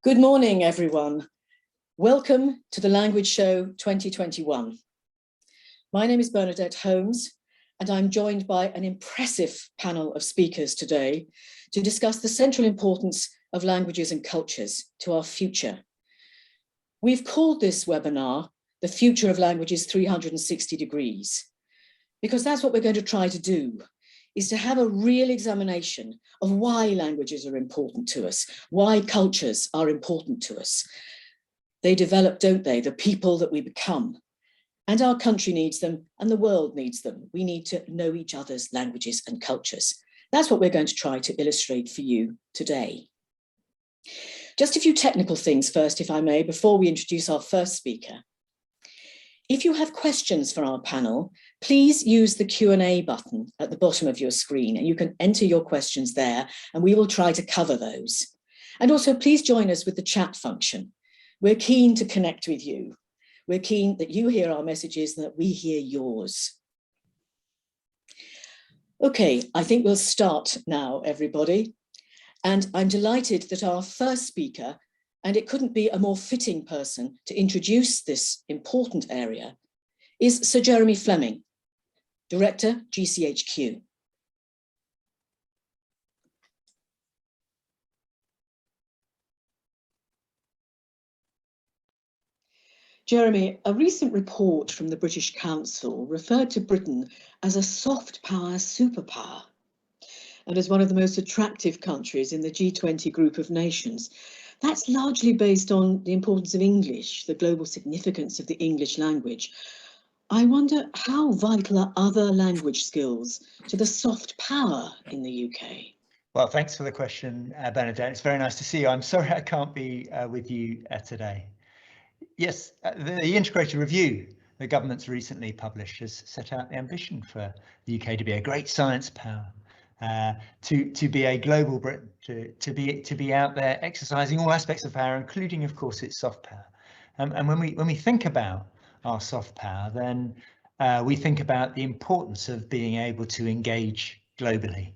Good morning, everyone. Welcome to the Language Show 2021. My name is Bernadette Holmes, and I'm joined by an impressive panel of speakers today to discuss the central importance of languages and cultures to our future. We've called this webinar The Future of Languages 360 Degrees, because that's what we're going to try to do, is to have a real examination of why languages are important to us, why cultures are important to us. They develop, don't they, the people that we become. And our country needs them, and the world needs them. We need to know each other's languages and cultures. That's what we're going to try to illustrate for you today. Just a few technical things first, if I may, before we introduce our first speaker. If you have questions for our panel, please use the Q&A button at the bottom of your screen, and you can enter your questions there, and we will try to cover those. And also, please join us with the chat function. We're keen to connect with you. We're keen that you hear our messages and that we hear yours. Okay, I think we'll start now, everybody. And I'm delighted that our first speaker, and it couldn't be a more fitting person to introduce this important area, is Sir Jeremy Fleming, Director, GCHQ. Jeremy, a recent report from the British Council referred to Britain as a soft power superpower and as one of the most attractive countries in the G20 group of nations. That's largely based on the importance of English, the global significance of the English language. I wonder, how vital are other language skills to the soft power in the UK? Well, thanks for the question, Bernadette. It's very nice to see you. I'm sorry I can't be with you today. Yes, the integrated review the government's recently published has set out the ambition for the UK to be a great science power, to be a global Britain, to be out there exercising all aspects of power, including, of course, its soft power. And when we think about our soft power, then we think about the importance of being able to engage globally.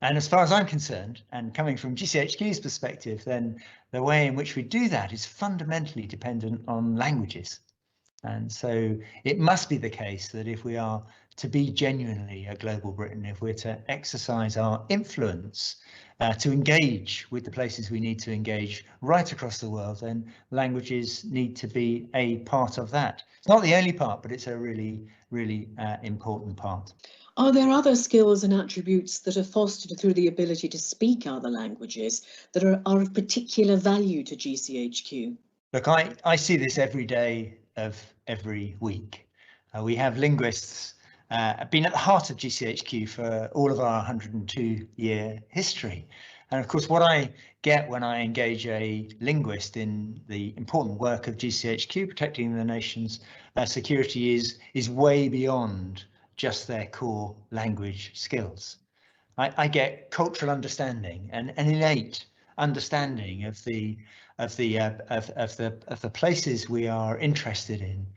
And as far as I'm concerned, and coming from GCHQ's perspective, then the way in which we do that is fundamentally dependent on languages. And so it must be the case that if we are to be genuinely a global Britain, if we're to exercise our influence, to engage with the places we need to engage right across the world, then languages need to be a part of that. It's not the only part, but it's a really, really important part. Are there other skills and attributes that are fostered through the ability to speak other languages that are of particular value to GCHQ? Look, I see this every day of every week. We have linguists been at the heart of GCHQ for all of our 102-year history. And of course, what I get when I engage a linguist in the important work of GCHQ, protecting the nation's security, is way beyond just their core language skills. I get cultural understanding and an innate understanding of the places we are interested in.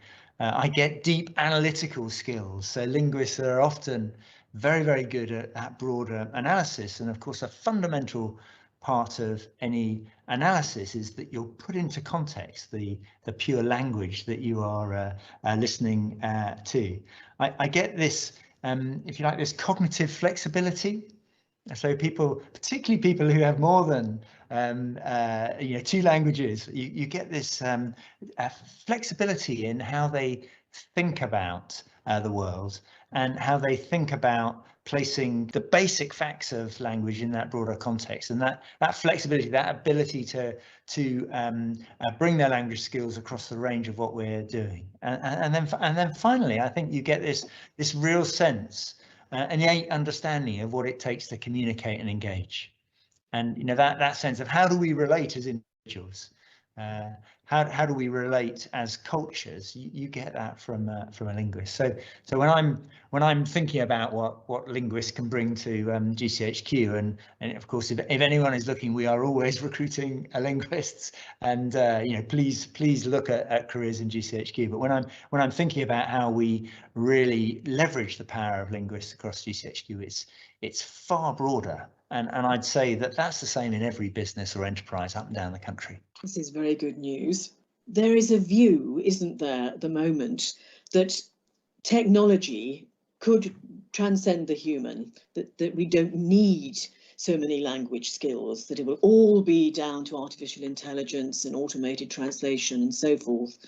I get deep analytical skills. So linguists are often very, very good at that broader analysis. And of course, a fundamental part of any analysis is that you'll put into context the pure language that you are listening to. I get this, if you like, this cognitive flexibility. So people, particularly people who have more than two languages, you get this flexibility in how they think about the world and how they think about placing the basic facts of language in that broader context, and that flexibility, that ability to bring their language skills across the range of what we're doing, and then finally, I think you get this real sense, an innate understanding of what it takes to communicate and engage, and that sense of how do we relate as individuals. How do we relate as cultures? You get that from a linguist. So when I'm thinking about what linguists can bring to GCHQ, and of course if anyone is looking, we are always recruiting linguists, and please look at careers in GCHQ. But when I'm thinking about how we really leverage the power of linguists across GCHQ, it's far broader. And I'd say that that's the same in every business or enterprise up and down the country. This is very good news. There is a view, isn't there, at the moment, that technology could transcend the human, that we don't need so many language skills, that it will all be down to artificial intelligence and automated translation and so forth.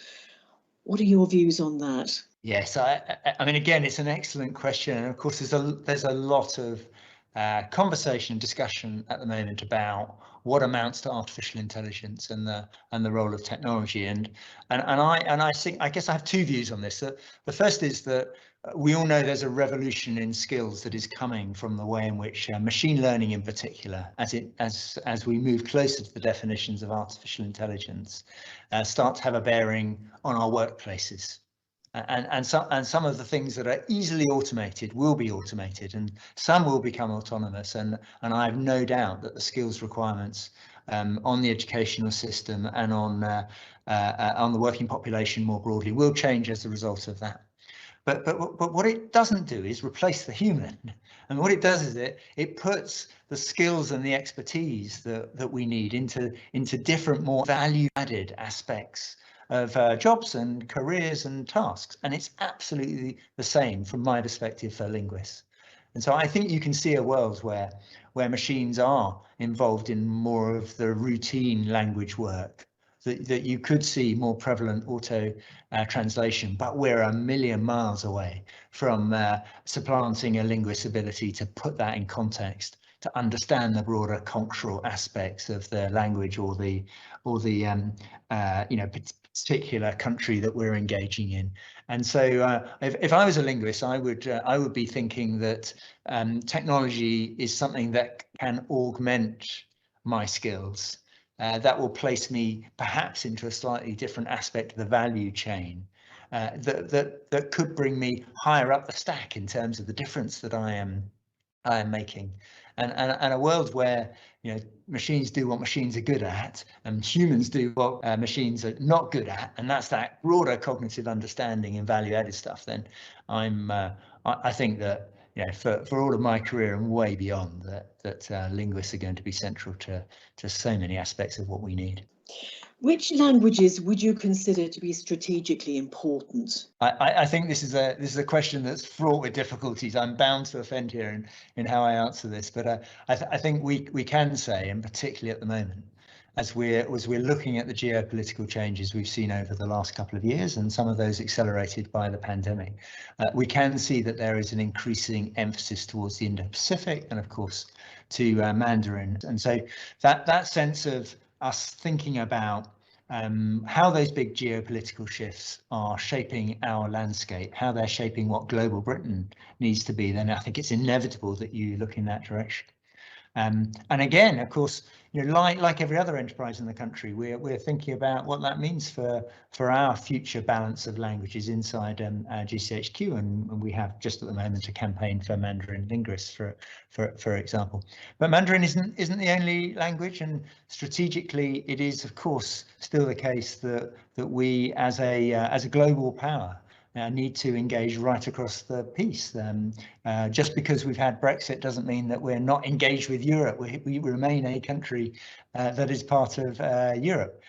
What are your views on that? Yes, I mean, again, it's an excellent question, and of course, there's a lot of conversation and discussion at the moment about what amounts to artificial intelligence and the role of technology. And I think, I guess I have two views on this. The first is that we all know there's a revolution in skills that is coming from the way in which machine learning, in particular, as we move closer to the definitions of artificial intelligence, start to have a bearing on our workplaces. And some of the things that are easily automated will be automated, and some will become autonomous. And I have no doubt that the skills requirements on the educational system and on the working population more broadly will change as a result of that. But what it doesn't do is replace the human. And what it does is it puts the skills and the expertise that we need into different, more value-added aspects of jobs and careers and tasks. And it's absolutely the same from my perspective for linguists. And so I think you can see a world where machines are involved in more of the routine language work, that you could see more prevalent auto translation, but we're a million miles away from supplanting a linguist's ability to put that in context, to understand the broader cultural aspects of the language or the particular country that we're engaging in. And so if I was a linguist, I would be thinking that technology is something that can augment my skills, that will place me perhaps into a slightly different aspect of the value chain, that could bring me higher up the stack in terms of the difference that I am making. And a world where machines do what machines are good at and humans do what machines are not good at, and that's that broader cognitive understanding and value-added stuff, then I think that for all of my career and way beyond, that linguists are going to be central to so many aspects of what we need. Which languages would you consider to be strategically important? I think this is a question that's fraught with difficulties. I'm bound to offend here in how I answer this, but I think we can say, and particularly at the moment, as we're looking at the geopolitical changes we've seen over the last couple of years, and some of those accelerated by the pandemic, we can see that there is an increasing emphasis towards the Indo-Pacific and, of course, to Mandarin. And so that sense of us thinking about how those big geopolitical shifts are shaping our landscape, how they're shaping what global Britain needs to be, then I think it's inevitable that you look in that direction. And again, of course, like every other enterprise in the country, we're thinking about what that means for our future balance of languages inside GCHQ, and we have just at the moment a campaign for Mandarin linguists, for example. But Mandarin isn't the only language, and strategically, it is of course still the case that we as a global power need to engage right across the piece. Just because we've had Brexit doesn't mean that we're not engaged with Europe. We remain a country that is part of Europe.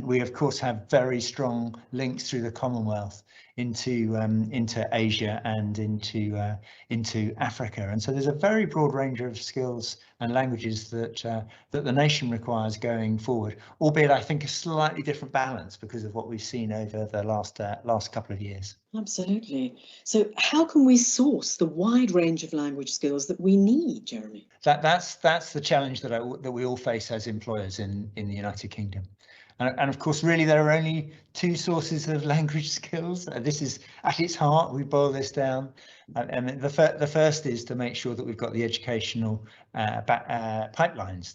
We of course have very strong links through the Commonwealth into Asia and into Africa, and so there's a very broad range of skills and languages that the nation requires going forward, albeit I think a slightly different balance because of what we've seen over the last couple of years. Absolutely. So how can we source the wide range of language skills that we need, Jeremy? That's the challenge that we all face as employers in the United Kingdom. And of course, really, there are only two sources of language skills. This is at its heart, we boil this down. And the first is to make sure that we've got the educational pipelines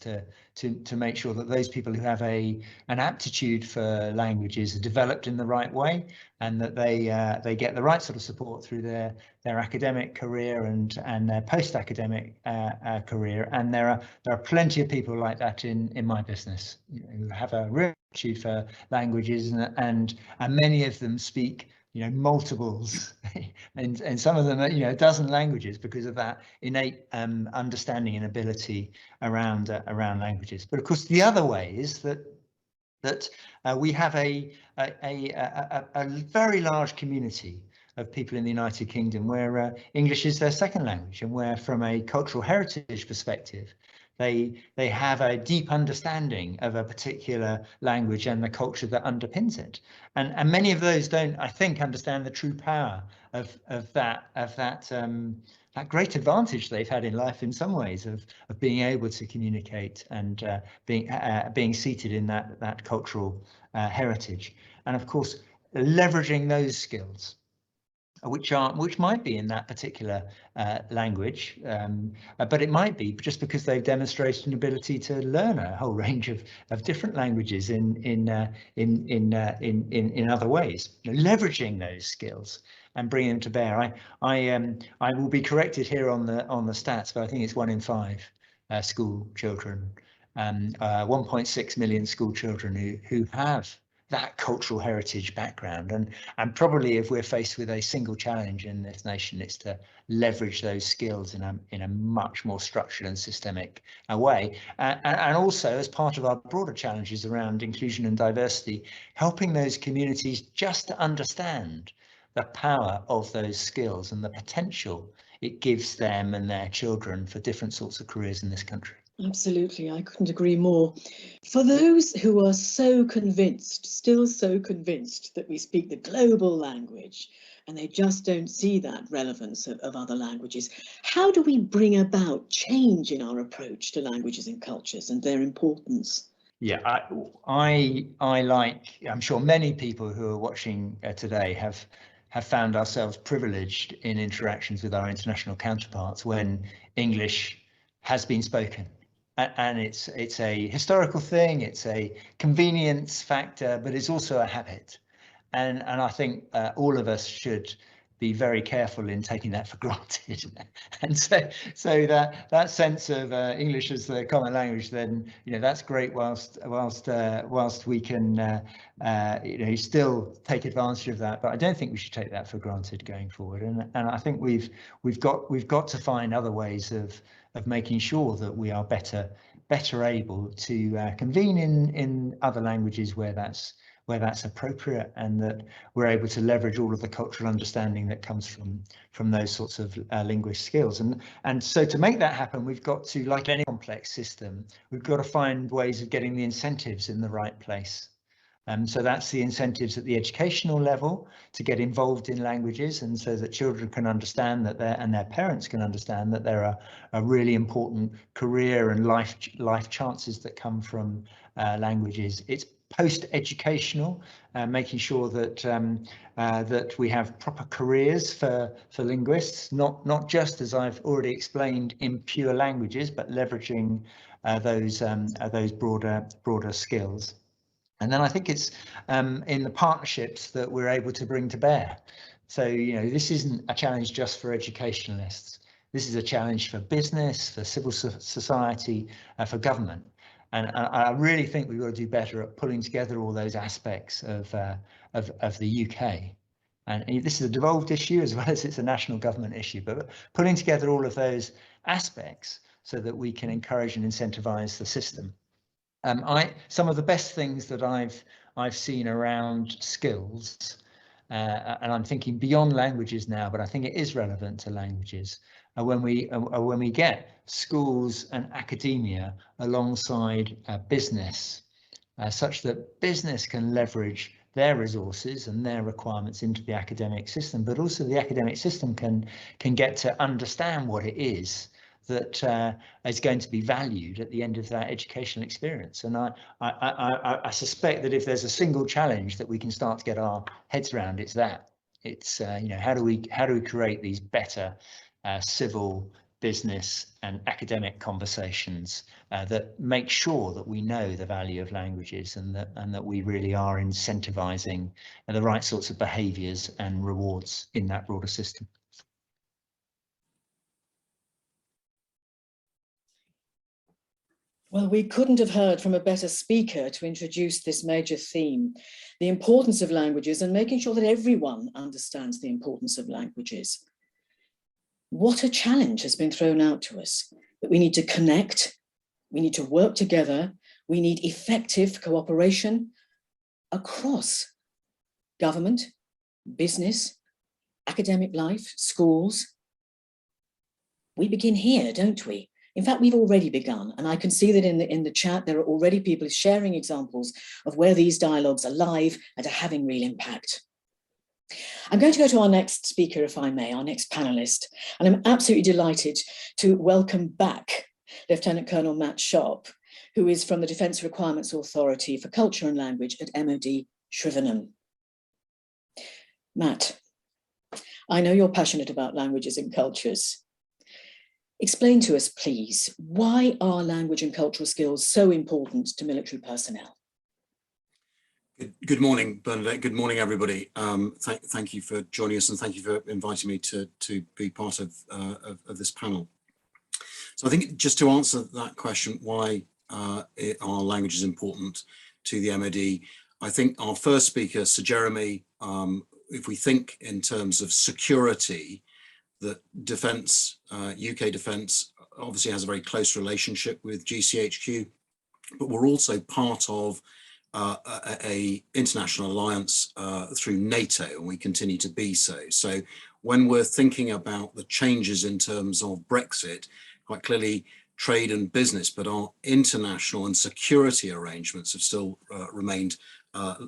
to make sure that those people who have an aptitude for languages are developed in the right way, and that they get the right sort of support through their academic career and their post-academic career. And there are plenty of people like that in my business who have a real aptitude for languages, and many of them speak multiples, and some of them are, a dozen languages because of that innate understanding and ability around languages. But of course, the other way is that we have a very large community of people in the United Kingdom where English is their second language, and where, from a cultural heritage perspective, they have a deep understanding of a particular language and the culture that underpins it. And many of those don't, I think, understand the true power of that great advantage they've had in life in some ways of being able to communicate and being seated in that cultural heritage. And of course, leveraging those skills, which might be in that particular language, but it might be just because they've demonstrated an ability to learn a whole range of different languages in other ways. Leveraging those skills and bringing them to bear. I will be corrected here on the stats, but I think it's 1 in 5 school children, 1.6 million school children who have that cultural heritage background, and probably, if we're faced with a single challenge in this nation, it's to leverage those skills in a much more structured and systemic way, and also as part of our broader challenges around inclusion and diversity, helping those communities just to understand the power of those skills and the potential it gives them and their children for different sorts of careers in this country. Absolutely, I couldn't agree more. For those who are so convinced, still so convinced, that we speak the global language, and they just don't see that relevance of other languages, how do we bring about change in our approach to languages and cultures and their importance? Yeah, I like, I'm sure many people who are watching today have found ourselves privileged in interactions with our international counterparts when English has been spoken. And it's a historical thing, it's a convenience factor, but it's also a habit. And I think all of us should be very careful in taking that for granted. And so that sense of English as the common language, then that's great whilst we can still take advantage of that. But I don't think we should take that for granted going forward. And I think we've got to find other ways of making sure that we are better able to convene in other languages where that's appropriate, and that we're able to leverage all of the cultural understanding that comes from those sorts of linguist skills. And so to make that happen, we've got to, like any complex system, we've got to find ways of getting the incentives in the right place. So that's the incentives at the educational level to get involved in languages, and so that children can understand that their parents can understand that there are really important career and life chances that come from languages. It's post-educational, making sure that we have proper careers for linguists, not just, as I've already explained, in pure languages, but leveraging those broader skills. And then I think it's in the partnerships that we're able to bring to bear. So, this isn't a challenge just for educationalists. This is a challenge for business, for civil society, for government. And I really think we've got to do better at pulling together all those aspects of the UK. And this is a devolved issue as well as it's a national government issue, but pulling together all of those aspects so that we can encourage and incentivize the system. Some of the best things that I've seen around skills, and I'm thinking beyond languages now, but I think it is relevant to languages, when we get schools and academia alongside business, such that business can leverage their resources and their requirements into the academic system, but also the academic system can get to understand what it is that is going to be valued at the end of that educational experience. And I suspect that if there's a single challenge that we can start to get our heads around, it's that. It's how do we create these better civil, business and academic conversations that make sure that we know the value of languages, and that we really are incentivizing the right sorts of behaviours and rewards in that broader system. Well, we couldn't have heard from a better speaker to introduce this major theme, the importance of languages and making sure that everyone understands the importance of languages. What a challenge has been thrown out to us, that we need to connect, we need to work together, we need effective cooperation across government, business, academic life, schools. We begin here, don't we? In fact, we've already begun, and I can see that in the chat, there are already people sharing examples of where these dialogues are live and are having real impact. I'm going to go to our next speaker, if I may, our next panelist, and I'm absolutely delighted to welcome back Lieutenant Colonel Matt Sharp, who is from the Defence Requirements Authority for Culture and Language at MOD Shrivenham. Matt, I know you're passionate about languages and cultures. Explain to us, please, why are language and cultural skills so important to military personnel? Good morning, Bernadette. Good morning, everybody. Thank you for joining us, and thank you for inviting me to be part of this panel. So I think just to answer that question, why are languages important to the MOD, I think our first speaker, Sir Jeremy, if we think in terms of security, that defence, UK defence obviously has a very close relationship with GCHQ, but we're also part of a international alliance through NATO, and we continue to be so. So when we're thinking about the changes in terms of Brexit, quite clearly trade and business, but our international and security arrangements have still remained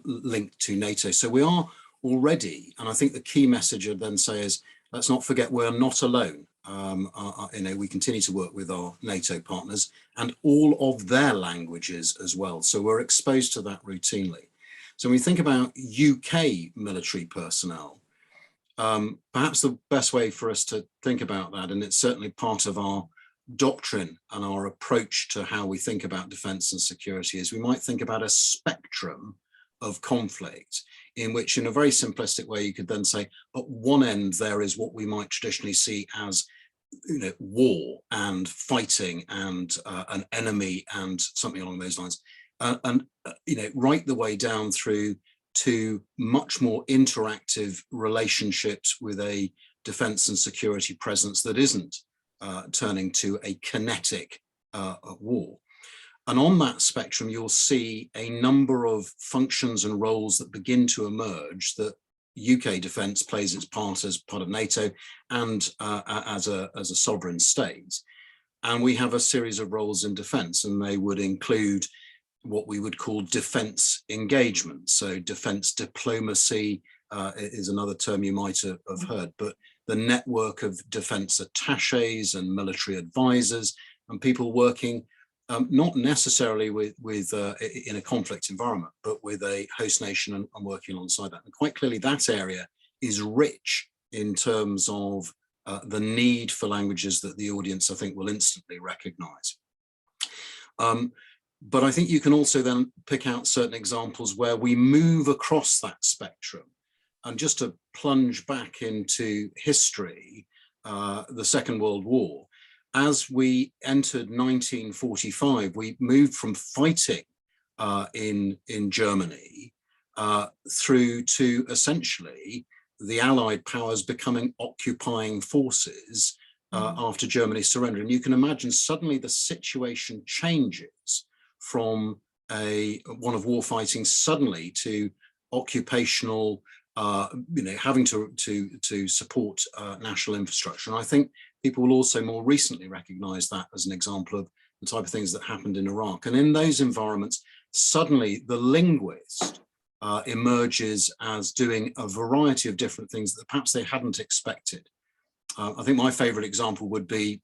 linked to NATO. So we are already, and I think the key message I'd then say is, let's not forget we're not alone. We continue to work with our NATO partners and all of their languages as well. So we're exposed to that routinely. So when we think about UK military personnel, perhaps the best way for us to think about that, and it's certainly part of our doctrine and our approach to how we think about defence and security, is we might think about a spectrum of conflict, in which, in a very simplistic way, you could then say at one end there is what we might traditionally see as war and fighting and an enemy and something along those lines, right the way down through to much more interactive relationships with a defence and security presence that isn't turning to a kinetic war. And on that spectrum, you'll see a number of functions and roles that begin to emerge that UK defence plays its part as part of NATO and as a sovereign state. And we have a series of roles in defence, and they would include what we would call defence engagement. So defence diplomacy is another term you might have heard, but the network of defence attaches and military advisors and people working not necessarily in a conflict environment, but with a host nation and working alongside that. And quite clearly that area is rich in terms of the need for languages that the audience, I think, will instantly recognise. But I think you can also then pick out certain examples where we move across that spectrum. And just to plunge back into history, the Second World War, as we entered 1945, we moved from fighting in Germany through to essentially the Allied powers becoming occupying forces after Germany's surrender. And you can imagine suddenly the situation changes from one of war fighting suddenly to occupational, having to support national infrastructure. And I think people will also more recently recognize that as an example of the type of things that happened in Iraq. And in those environments, suddenly the linguist emerges as doing a variety of different things that perhaps they hadn't expected. I think my favorite example would be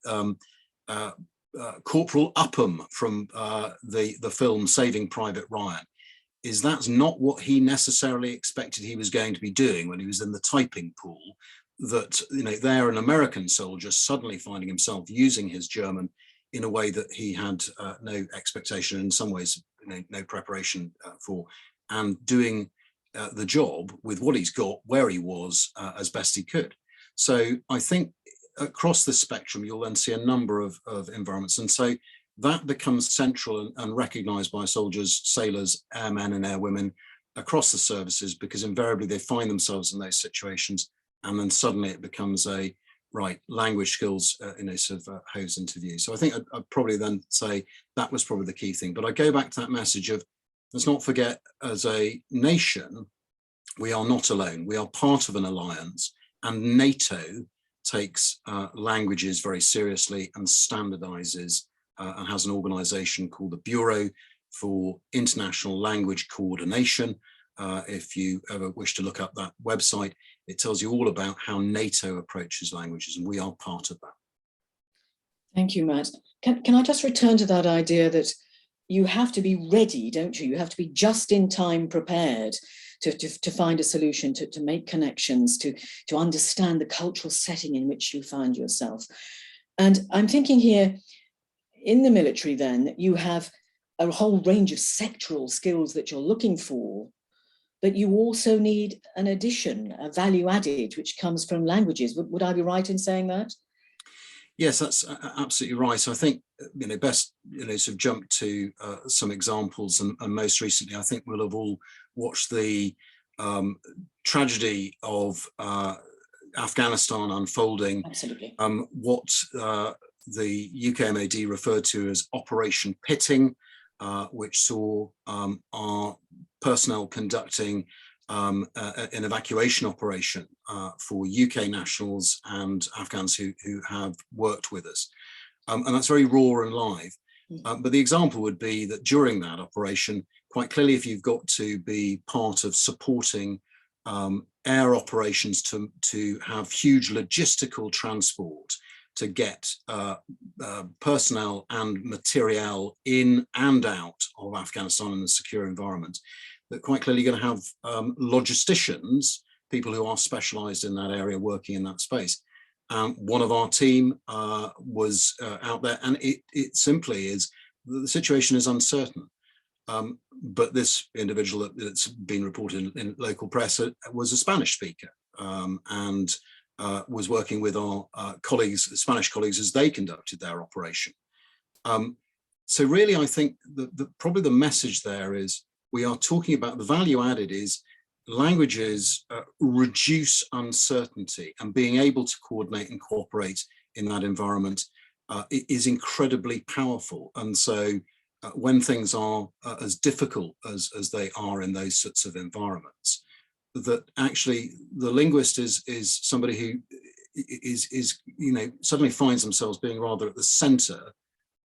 Corporal Upham from the film Saving Private Ryan. That's not what he necessarily expected he was going to be doing when he was in the typing pool. That they're an American soldier suddenly finding himself using his German in a way that he had no expectation, in some ways no preparation for, and doing the job with what he's got, where he was, as best he could. So I think across the spectrum, you'll then see a number of environments. And so that becomes central and recognised by soldiers, sailors, airmen and airwomen across the services, because invariably they find themselves in those situations, and then suddenly it becomes a right language skills sort of hose into view. So I think I'd probably then say that was probably the key thing. But I go back to that message of, let's not forget, as a nation, we are not alone. We are part of an alliance, and NATO takes languages very seriously and standardizes and has an organization called the Bureau for International Language Coordination. If you ever wish to look up that website, it tells you all about how NATO approaches languages, and we are part of that. Thank you, Matt. Can I just return to that idea that you have to be ready, don't you? You have to be just in time prepared to find a solution, to make connections, to understand the cultural setting in which you find yourself. And I'm thinking here, in the military then, you have a whole range of sectoral skills that you're looking for, but you also need an addition, a value added, which comes from languages. Would I be right in saying that? Yes, that's absolutely right. So I think, best, sort of jump to some examples, and most recently, I think we'll have all watched the tragedy of Afghanistan unfolding. Absolutely. What the UK MOD referred to as Operation Pitting, which saw our personnel conducting an evacuation operation for UK nationals and Afghans who have worked with us. And that's very raw and live. But the example would be that during that operation, quite clearly, if you've got to be part of supporting air operations to have huge logistical transport to get personnel and materiel in and out of Afghanistan in a secure environment, that quite clearly you're going to have logisticians, people who are specialized in that area working in that space. One of our team was out there, and it simply is, the situation is uncertain. But this individual that's been reported in local press was a Spanish speaker, and was working with our colleagues, Spanish colleagues, as they conducted their operation. So really, I think probably the message there is, we are talking about the value added is languages reduce uncertainty, and being able to coordinate and cooperate in that environment is incredibly powerful. And so when things are as difficult as they are in those sorts of environments, that actually the linguist is somebody who is suddenly finds themselves being rather at the center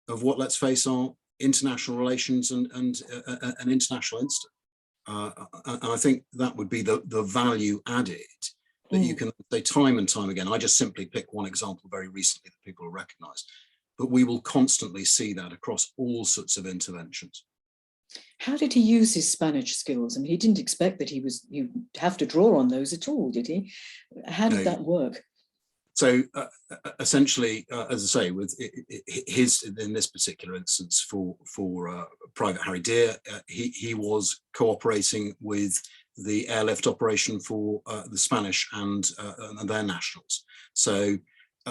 of what, let's face, are international relations and an international incident. And I think that would be the value added that you can say time and time again. I just simply pick one example very recently that people will recognize, but we will constantly see that across all sorts of interventions. How did he use his Spanish skills? I mean, he didn't expect that you'd have to draw on those at all, did he? How did that work? So essentially, as I say, with his, in this particular instance for Private Harry Deer, he was cooperating with the airlift operation for the Spanish and their nationals. So,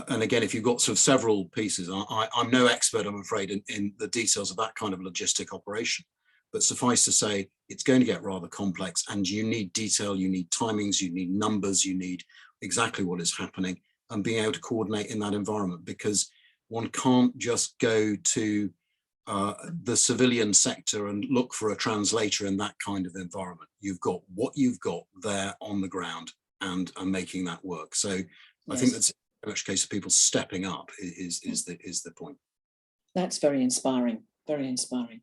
and again, if you've got sort of several pieces, I'm no expert, I'm afraid, in the details of that kind of logistic operation. But suffice to say, it's going to get rather complex, and you need detail, you need timings, you need numbers, you need exactly what is happening, and being able to coordinate in that environment, because one can't just go to the civilian sector and look for a translator in that kind of environment. You've got what you've got there on the ground and making that work. So yes. I think that's very much a case of people stepping up is the point. That's very inspiring, very inspiring.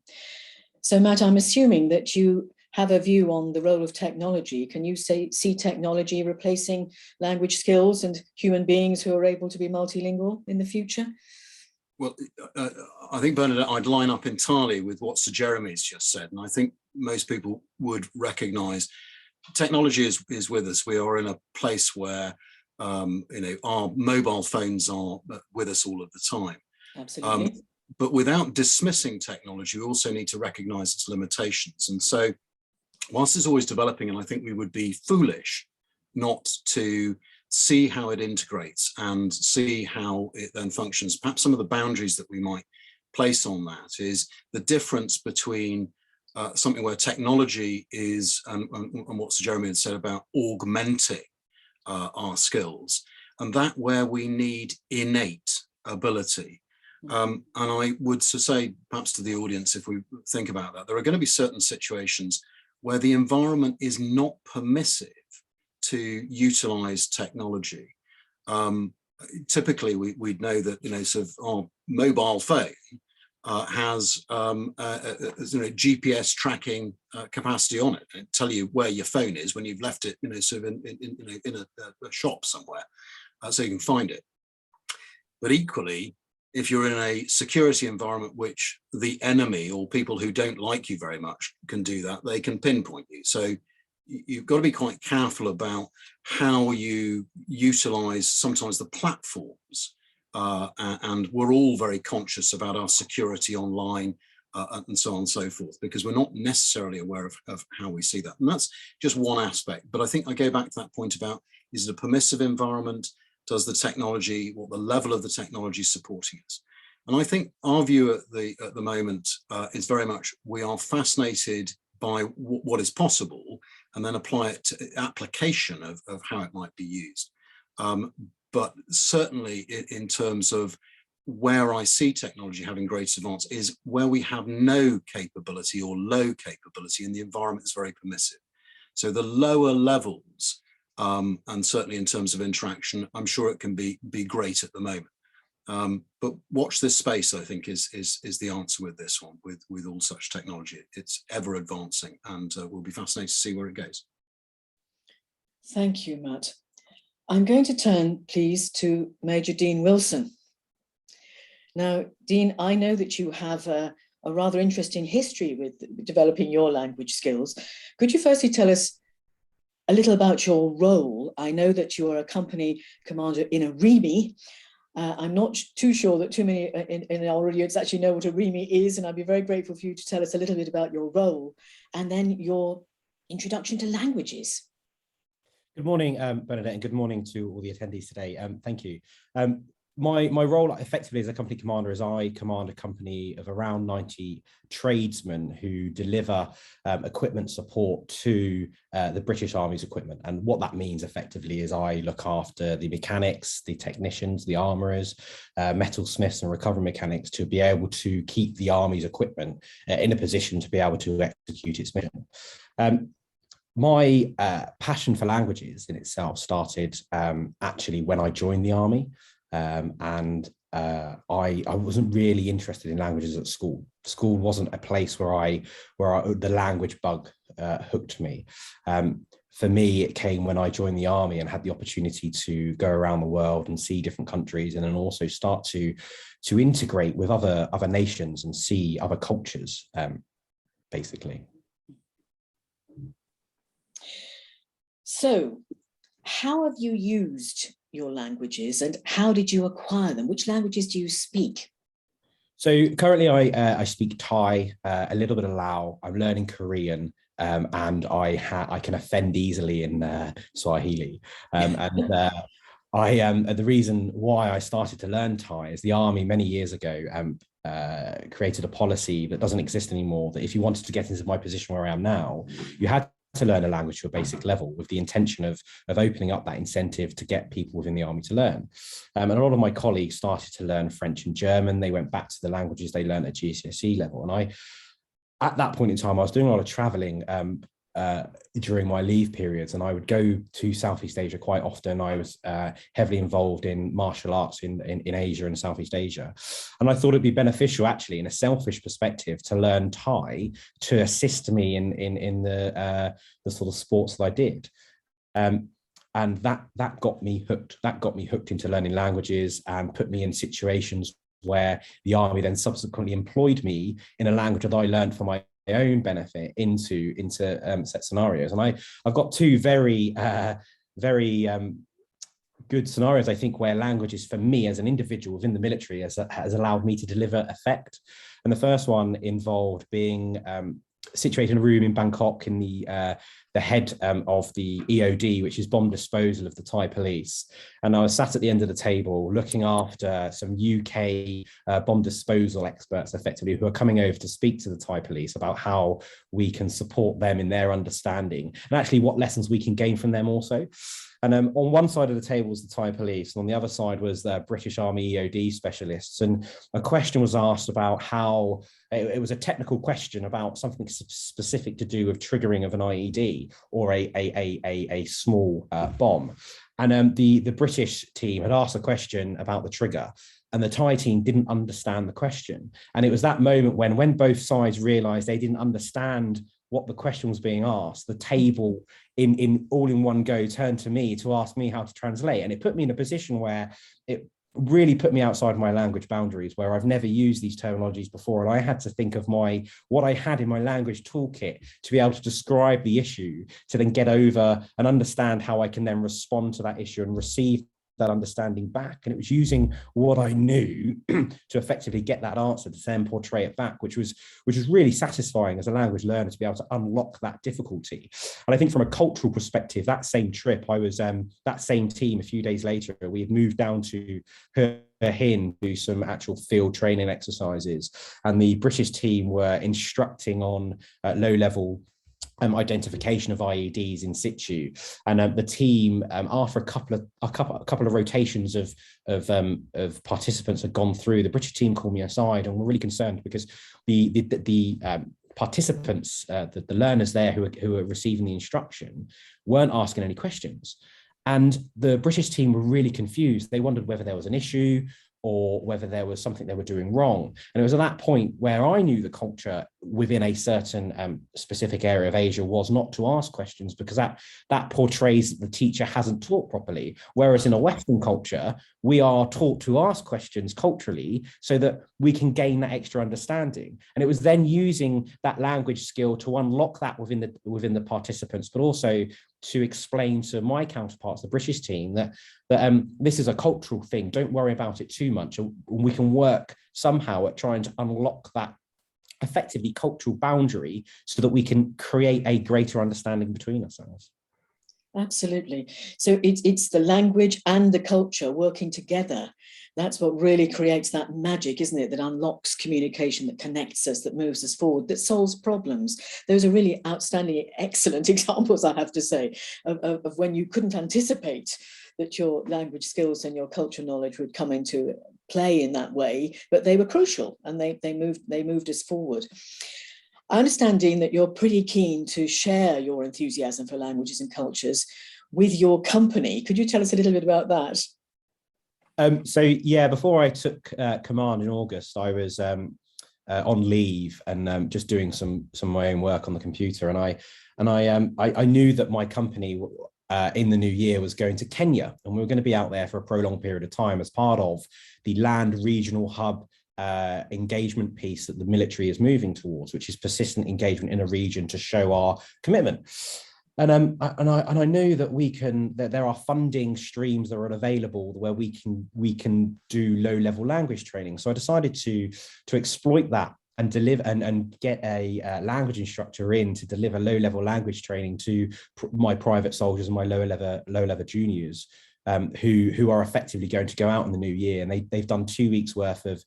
So Matt, I'm assuming that you have a view on the role of technology. Can you see technology replacing language skills and human beings who are able to be multilingual in the future? Well, I think, Bernadette, I'd line up entirely with what Sir Jeremy's just said. And I think most people would recognize technology is with us. We are in a place where, our mobile phones are with us all of the time. Absolutely. But without dismissing technology, we also need to recognize its limitations. And so whilst it's always developing, and I think we would be foolish not to see how it integrates and see how it then functions, perhaps some of the boundaries that we might place on that is the difference between something where technology is, and what Sir Jeremy had said about augmenting our skills, and that where we need innate ability. And I would say, perhaps to the audience, if we think about that, there are going to be certain situations where the environment is not permissive to utilize technology. Typically, we'd know that, sort of our mobile phone has GPS tracking capacity on it, and tell you where your phone is when you've left it, sort of in a shop somewhere, so you can find it. But equally, if you're in a security environment which the enemy or people who don't like you very much can do that, they can pinpoint you. So you've got to be quite careful about how you utilize sometimes the platforms. And we're all very conscious about our security online and so on and so forth, because we're not necessarily aware of how we see that. And that's just one aspect. But I think I go back to that point about, is it a permissive environment? Does the technology, what the level of the technology supporting us? And I think our view at the moment is very much, we are fascinated by what is possible, and then apply it to application of how it might be used. But certainly in terms of where I see technology having great advance is where we have no capability or low capability and the environment is very permissive. So the lower levels, and certainly in terms of interaction, I'm sure it can be great at the moment. But watch this space, I think, is the answer with this one, with all such technology. It's ever advancing, and we'll be fascinated to see where it goes. Thank you, Matt. I'm going to turn, please, to Major Dean Wilson. Now, Dean, I know that you have a rather interesting history with developing your language skills. Could you firstly tell us a little about your role? I know that you are a company commander in a REME. I'm not too sure that too many in our audience actually know what a REME is, and I'd be very grateful for you to tell us a little bit about your role and then your introduction to languages. Good morning, Bernadette, and good morning to all the attendees today. Thank you. My role effectively as a company commander is I command a company of around 90 tradesmen who deliver equipment support to the British Army's equipment. And what that means effectively is I look after the mechanics, the technicians, the armourers, metalsmiths and recovery mechanics to be able to keep the Army's equipment in a position to be able to execute its mission. My passion for languages in itself started actually when I joined the Army, and I wasn't really interested in languages at school. School wasn't a place where the language bug hooked me. For me, it came when I joined the Army and had the opportunity to go around the world and see different countries, and then also start to integrate with other nations and see other cultures, basically. So, how have you used your languages and how did you acquire them? Which languages do you speak? So currently I speak Thai, a little bit of Lao. I'm learning Korean, and I can offend easily in Swahili. The reason why I started to learn Thai is the Army many years ago created a policy that doesn't exist anymore, that if you wanted to get into my position where I am now, you had to learn a language to a basic level, with the intention of opening up that incentive to get people within the Army to learn. And a lot of my colleagues started to learn French and German. They went back to the languages they learned at GCSE level. And at that point in time, I was doing a lot of traveling during my leave periods, and I would go to Southeast Asia quite often. I was heavily involved in martial arts in Asia and Southeast Asia, and I thought it'd be beneficial, actually, in a selfish perspective, to learn Thai to assist me in the sort of sports that I did. And that got me hooked. That got me hooked into learning languages and put me in situations where the Army then subsequently employed me in a language that I learned for my own benefit into set scenarios. And I've got two very good scenarios, I think, where languages for me as an individual within the military has allowed me to deliver effect. And the first one involved being situated in a room in Bangkok in the head of the EOD, which is bomb disposal of the Thai police. And I was sat at the end of the table looking after some UK bomb disposal experts, effectively, who are coming over to speak to the Thai police about how we can support them in their understanding and actually what lessons we can gain from them also. And on one side of the table was the Thai police, and on the other side was the British Army EOD specialists. And a question was asked about how, it was a technical question about something specific to do with triggering of an IED or a small bomb. And the British team had asked a question about the trigger, and the Thai team didn't understand the question. And it was that moment when both sides realized they didn't understand what the question was being asked, the table in all in one go turned to me to ask me how to translate. And it put me in a position where it really put me outside my language boundaries, where I've never used these terminologies before. And I had to think of what I had in my language toolkit to be able to describe the issue, to then get over and understand how I can then respond to that issue and receive that understanding back. And it was using what I knew to effectively get that answer to then portray it back, which was really satisfying as a language learner to be able to unlock that difficulty. And I think from a cultural perspective, that same trip, I was that same team a few days later, we had moved down to Hin to do some actual field training exercises, and the British team were instructing on low-level identification of IEDs in situ, and the team, after a couple of rotations of participants had gone through, the British team called me aside and were really concerned because the participants, the learners there who were receiving the instruction, weren't asking any questions, and the British team were really confused. They wondered whether there was an issue or whether there was something they were doing wrong. And it was at that point where I knew the culture within a certain specific area of Asia was not to ask questions, because that portrays that the teacher hasn't taught properly. Whereas in a Western culture, we are taught to ask questions culturally so that we can gain that extra understanding. And it was then using that language skill to unlock that within the participants, but also to explain to my counterparts, the British team, that this is a cultural thing. Don't worry about it too much. And we can work somehow at trying to unlock that effectively cultural boundary so that we can create a greater understanding between ourselves. Absolutely. So it's the language and the culture working together. That's what really creates that magic, isn't it? That unlocks communication, that connects us, that moves us forward, that solves problems. Those are really outstanding, excellent examples, I have to say, of when you couldn't anticipate that your language skills and your cultural knowledge would come into play in that way, but they were crucial, and they moved us forward. I understand, Dean, that you're pretty keen to share your enthusiasm for languages and cultures with your company. Could you tell us a little bit about that? So yeah, before I took command in August, I was on leave and just doing some of my own work on the computer, and I knew that my company in the new year was going to Kenya, and we were going to be out there for a prolonged period of time as part of the land regional hub engagement piece that the military is moving towards, which is persistent engagement in a region to show our commitment. And I knew that there are funding streams that are available where we can do low-level language training. So I decided to exploit that and deliver and get a language instructor in to deliver low-level language training to my private soldiers and my low-level juniors, who are effectively going to go out in the new year. And they've done 2 weeks worth of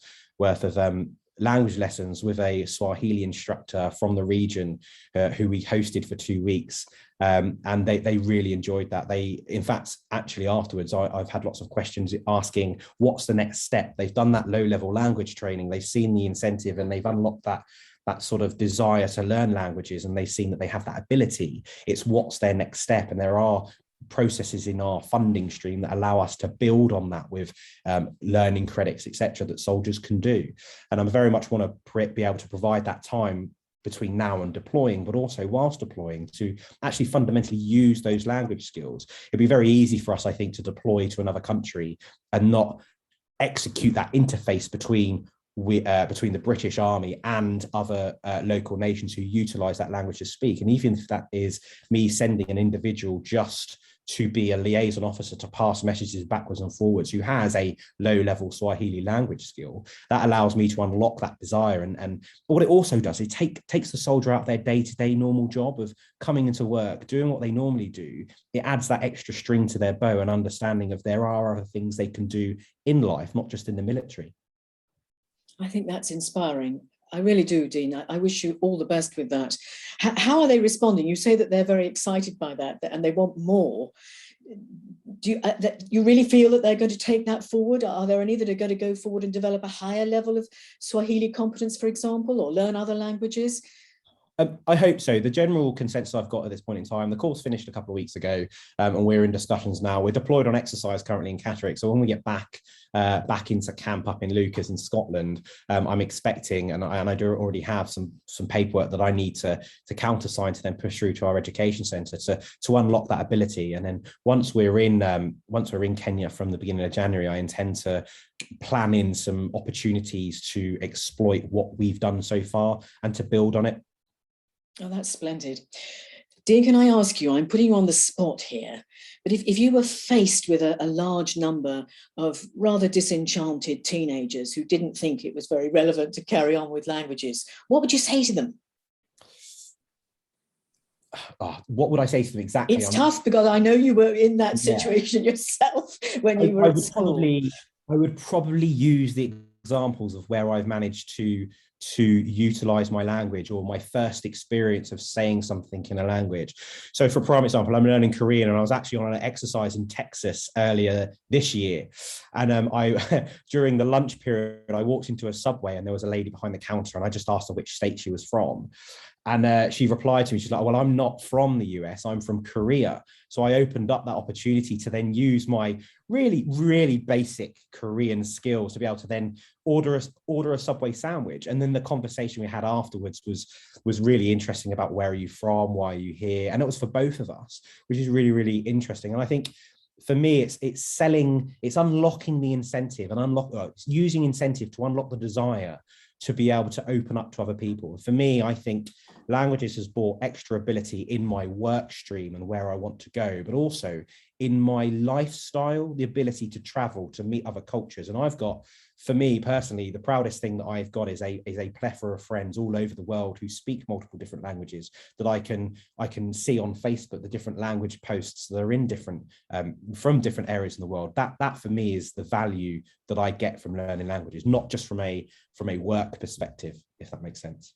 language lessons with a Swahili instructor from the region who we hosted for 2 weeks. And they really enjoyed that. They, in fact, actually afterwards, I've had lots of questions asking, what's the next step? They've done that low-level language training. They've seen the incentive and they've unlocked that sort of desire to learn languages, and they've seen that they have that ability. It's what's their next step. And there are processes in our funding stream that allow us to build on that with learning credits, etc., that soldiers can do. And I very much want to be able to provide that time between now and deploying, but also whilst deploying, to actually fundamentally use those language skills. It'd be very easy for us, I think, to deploy to another country and not execute that interface between the British Army and other local nations who utilize that language to speak. And even if that is me sending an individual just to be a liaison officer to pass messages backwards and forwards, who has a low-level Swahili language skill, that allows me to unlock that desire. And what it also does, it takes the soldier out their day-to-day normal job of coming into work, doing what they normally do. It adds that extra string to their bow and understanding of there are other things they can do in life, not just in the military. I think that's inspiring. I really do, Dean. I wish you all the best with that. How are they responding? You say that they're very excited by that and they want more. Do you really feel that they're going to take that forward? Are there any that are going to go forward and develop a higher level of Swahili competence, for example, or learn other languages? I hope so. The general consensus I've got at this point in time, the course finished a couple of weeks ago, and we're in discussions now. We're deployed on exercise currently in Catterick. So when we get back into camp up in Lucas in Scotland, I'm expecting, and I do already have some paperwork that I need to countersign to then push through to our education centre to unlock that ability. And then once we're in Kenya from the beginning of January, I intend to plan in some opportunities to exploit what we've done so far and to build on it. Oh, that's splendid. Dean, can I ask you, I'm putting you on the spot here, but if you were faced with a large number of rather disenchanted teenagers who didn't think it was very relevant to carry on with languages, what would you say to them? What would I say to them exactly? It's tough because I know you were in that situation yourself when you were at school. I would probably use the examples of where I've managed to utilize my language, or my first experience of saying something in a language. So for prime example, I'm learning Korean, and I was actually on an exercise in Texas earlier this year. And I during the lunch period, I walked into a Subway and there was a lady behind the counter, and I just asked her which state she was from. And she replied to me, she's like, well, I'm not from the US, I'm from Korea. So I opened up that opportunity to then use my really, really basic Korean skills to be able to then order a Subway sandwich. And then the conversation we had afterwards was really interesting about where are you from, why are you here? And it was for both of us, which is really, really interesting. And I think for me, it's selling, it's unlocking the incentive and using incentive to unlock the desire to be able to open up to other people. For me, I think languages has brought extra ability in my work stream and where I want to go, but also in my lifestyle, the ability to travel, to meet other cultures. And I've got, for me personally, the proudest thing that I've got is a plethora of friends all over the world who speak multiple different languages, that I can see on Facebook the different language posts that are in different from different areas in the world. That for me is the value that I get from learning languages, not just from a work perspective, if that makes sense.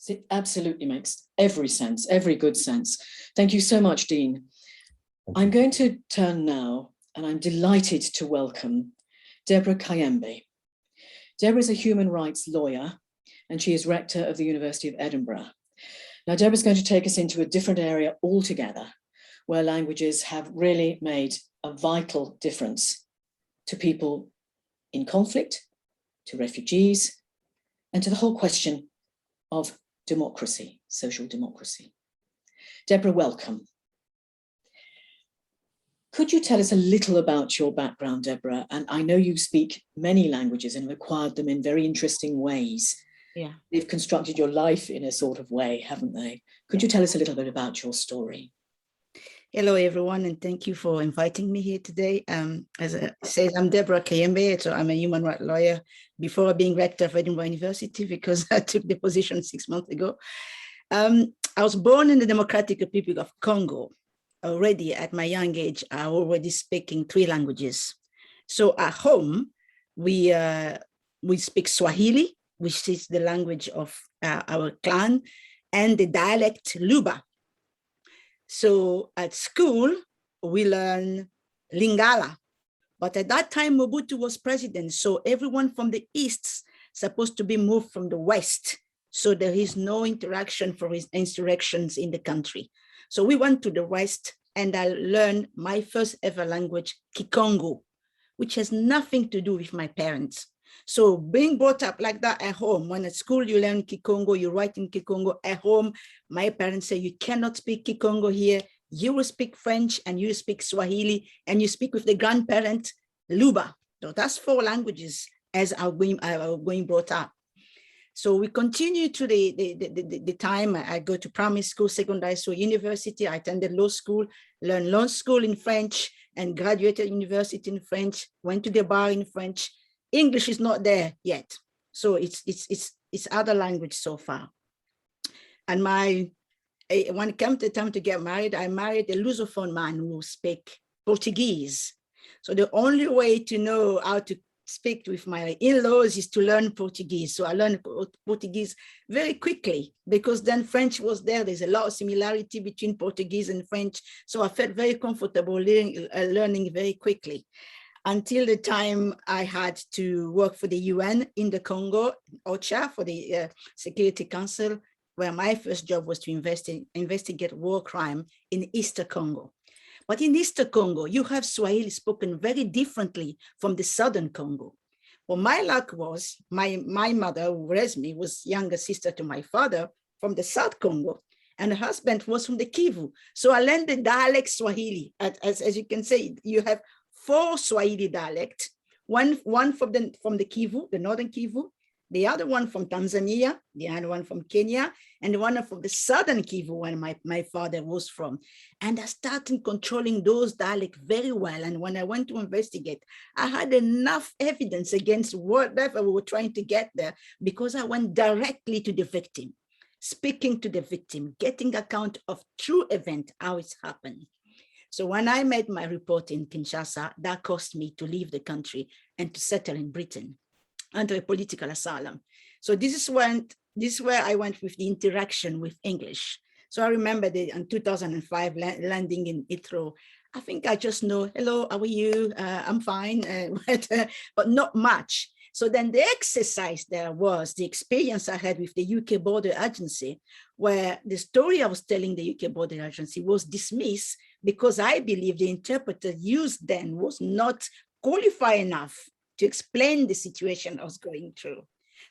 It absolutely makes every sense, every good sense. Thank you so much, Dean. I'm going to turn now, and I'm delighted to welcome Deborah Kayembe. Deborah is a human rights lawyer, and she is rector of the University of Edinburgh. Now, Deborah's going to take us into a different area altogether, where languages have really made a vital difference to people in conflict, to refugees, and to the whole question of democracy, social democracy. Deborah, welcome. Could you tell us a little about your background, Deborah? And I know you speak many languages and have acquired them in very interesting ways. Yeah. They've constructed your life in a sort of way, haven't they? Could you tell us a little bit about your story? Hello, everyone, and thank you for inviting me here today. As it says, I'm Deborah Kayembe, so I'm a human rights lawyer before being rector of Edinburgh University, because I took the position 6 months ago. I was born in the Democratic Republic of Congo. Already at my young age, I already speaking 3 languages. So at home, we speak Swahili, which is the language of our clan, and the dialect Luba. So at school, we learn Lingala. But at that time, Mobutu was president. So everyone from the East supposed to be moved from the West. So there is no interaction for his insurrections in the country. So we went to the West, and I learned my first ever language, Kikongo, which has nothing to do with my parents. So being brought up like that at home, when at school you learn Kikongo, you write in Kikongo. At home, my parents say, you cannot speak Kikongo here. You will speak French and you speak Swahili, and you speak with the grandparent, Luba. So that's 4 languages as are going brought up. So we continue to the time I go to primary school, secondary school, university. I attended law school, learned law school in French, and graduated university in French, went to the bar in French. English is not there yet. So it's other language so far. And when it came to the time to get married, I married a Lusophone man who speaks Portuguese. So the only way to know how to speak with my in-laws is to learn Portuguese. So I learned Portuguese very quickly because then French was there. There's a lot of similarity between Portuguese and French. So I felt very comfortable learning very quickly until the time I had to work for the UN in the Congo, OCHA, for the Security Council, where my first job was to investigate war crime in Eastern Congo. But in Eastern Congo, you have Swahili spoken very differently from the Southern Congo. Well, my luck was my mother, who raised me, was younger sister to my father from the South Congo, and her husband was from the Kivu. So I learned the dialect Swahili. As you can say, you have 4 Swahili dialects, one from the Kivu, the Northern Kivu, the other one from Tanzania, the other one from Kenya, and the one from the Southern Kivu, where my father was from. And I started controlling those dialects very well. And when I went to investigate, I had enough evidence against whatever we were trying to get there, because I went directly to the victim, speaking to the victim, getting account of true event, how it's happened. So when I made my report in Kinshasa, that caused me to leave the country and to settle in Britain under a political asylum. So this is where I went with the interaction with English. So I remember in 2005 landing in Heathrow. I think I just know, hello, how are you? I'm fine, but not much. So then the exercise there was the experience I had with the UK Border Agency, where the story I was telling the UK Border Agency was dismissed because I believe the interpreter used then was not qualified enough to explain the situation I was going through.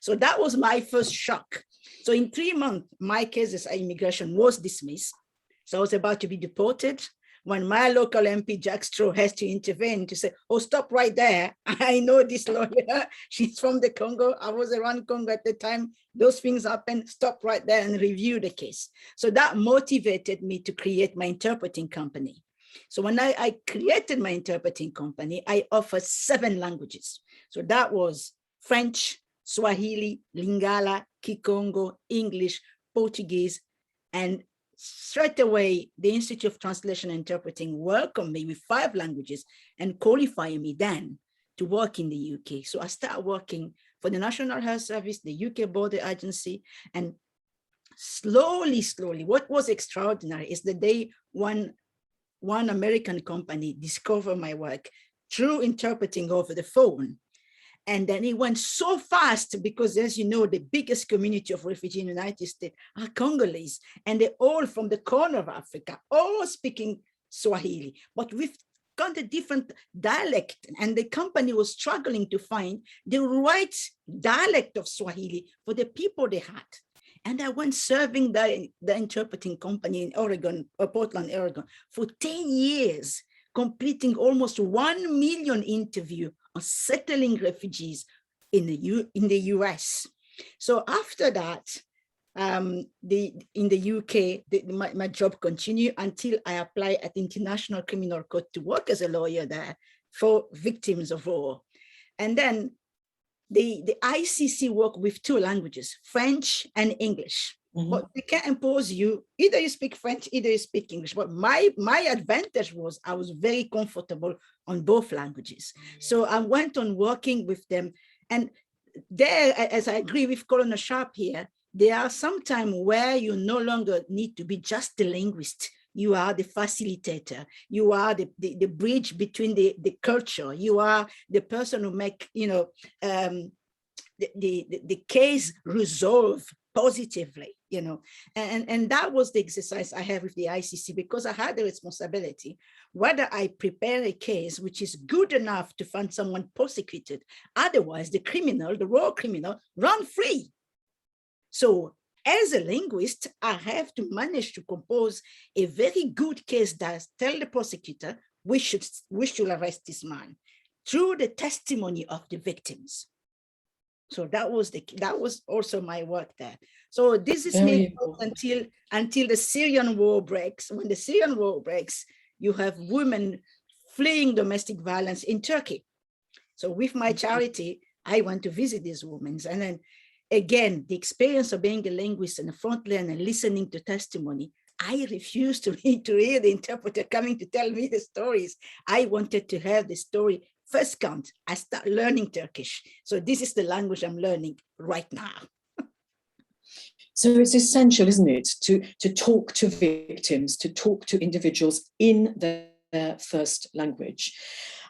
So that was my first shock. So in 3 months, my case as immigration was dismissed. So I was about to be deported when my local MP, Jack Straw, has to intervene to say, oh, stop right there. I know this lawyer. She's from the Congo. I was around Congo at the time. Those things happen. Stop right there and review the case. So that motivated me to create my interpreting company. So when I created my interpreting company, I offered 7 languages. So that was French, Swahili, Lingala, Kikongo, English, Portuguese, and straight away, the Institute of Translation and Interpreting welcomed me with 5 languages and qualified me then to work in the UK. So I started working for the National Health Service, the UK Border Agency, and slowly, what was extraordinary is the day one American company discovered my work through interpreting over the phone. And then it went so fast because, as you know, the biggest community of refugees in the United States are Congolese, and they're all from the corner of Africa, all speaking Swahili, but with kind of different dialect. And the company was struggling to find the right dialect of Swahili for the people they had. And I went serving the interpreting company in Oregon, Portland, Oregon, for 10 years, completing almost 1 million interviews on settling refugees in the US. So after that, in the UK, my job continued until I applied at the International Criminal Court to work as a lawyer there for victims of war. And then the ICC work with 2 languages, French and English. Mm-hmm. But they can't impose you, either you speak French, either you speak English. But my advantage was I was very comfortable on both languages. So I went on working with them. And there, as I agree with Colonel Sharp here, there are some times where you no longer need to be just the linguist. You are the facilitator. You are the bridge between the culture. You are the person who make, the case resolve positively, and that was the exercise I have with the ICC, because I had the responsibility, whether I prepare a case which is good enough to find someone prosecuted, otherwise the raw criminal, run free. So as a linguist, I have to manage to compose a very good case that tell the prosecutor, we should arrest this man through the testimony of the victims. So that was also my work there. So this is Very me important. until the Syrian war breaks. When the Syrian war breaks, you have women fleeing domestic violence in Turkey. So with my charity, I went to visit these women. And then again, the experience of being a linguist and a front line and listening to testimony, I refused to hear the interpreter coming to tell me the stories. I wanted to have the story first count. I start learning Turkish. So this is the language I'm learning right now. So it's essential, isn't it, to talk to victims, to talk to individuals in their first language.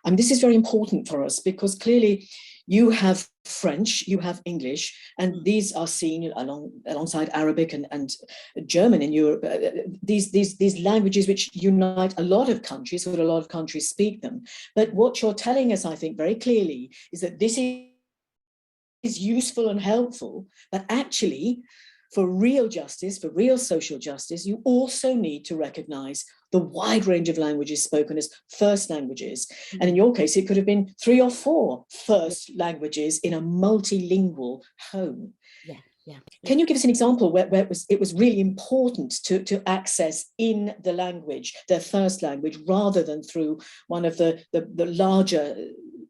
And this is very important for us because clearly you have French, you have English, and these are seen alongside Arabic and German in Europe. These languages which unite a lot of countries, but a lot of countries speak them. But what you're telling us, I think, very clearly is that this is useful and helpful, but actually, for real justice, for real social justice, you also need to recognize the wide range of languages spoken as first languages. And in your case, it could have been 3 or 4 first languages in a multilingual home. Yeah. Can you give us an example where it was really important to access in the language, their first language, rather than through one of the larger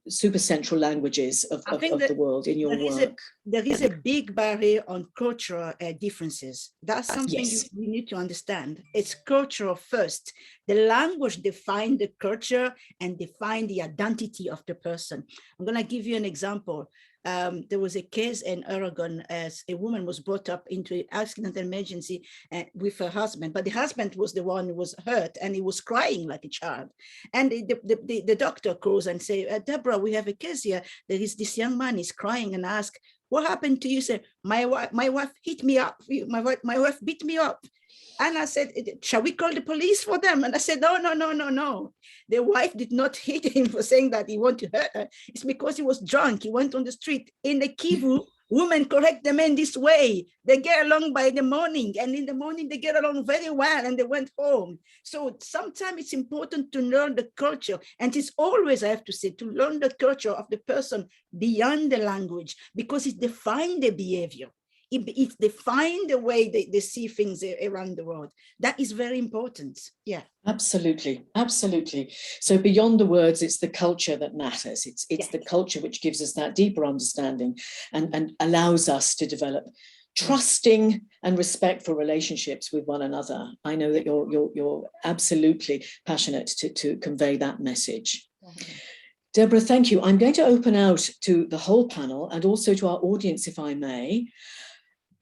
supercentral languages of the world in your work? There is a big barrier on cultural differences. That's something you need to understand. It's cultural first. The language defines the culture and defines the identity of the person. I'm going to give you an example. There was a case in Oregon as a woman was brought up into an accidental emergency with her husband, but the husband was the one who was hurt and he was crying like a child. And the doctor calls and say, Deborah, we have a case here. There is this young man is crying and ask, what happened to you? Say, my wife hit me up. My wife beat me up. And I said, shall we call the police for them? And I said, no. The wife did not hit him for saying that he wanted to hurt her. It's because he was drunk. He went on the street. In the Kivu, women correct the men this way. They get along by the morning. And in the morning, they get along very well. And they went home. So sometimes it's important to learn the culture. And it's always, I have to say, to learn the culture of the person beyond the language, because it defines the behavior. It defines the way they see things around the world. That is very important. Yeah. Absolutely. So beyond the words, it's the culture that matters. It's the culture which gives us that deeper understanding and allows us to develop trusting and respectful relationships with one another. I know that you're absolutely passionate to convey that message. Deborah, thank you. I'm going to open out to the whole panel and also to our audience, if I may.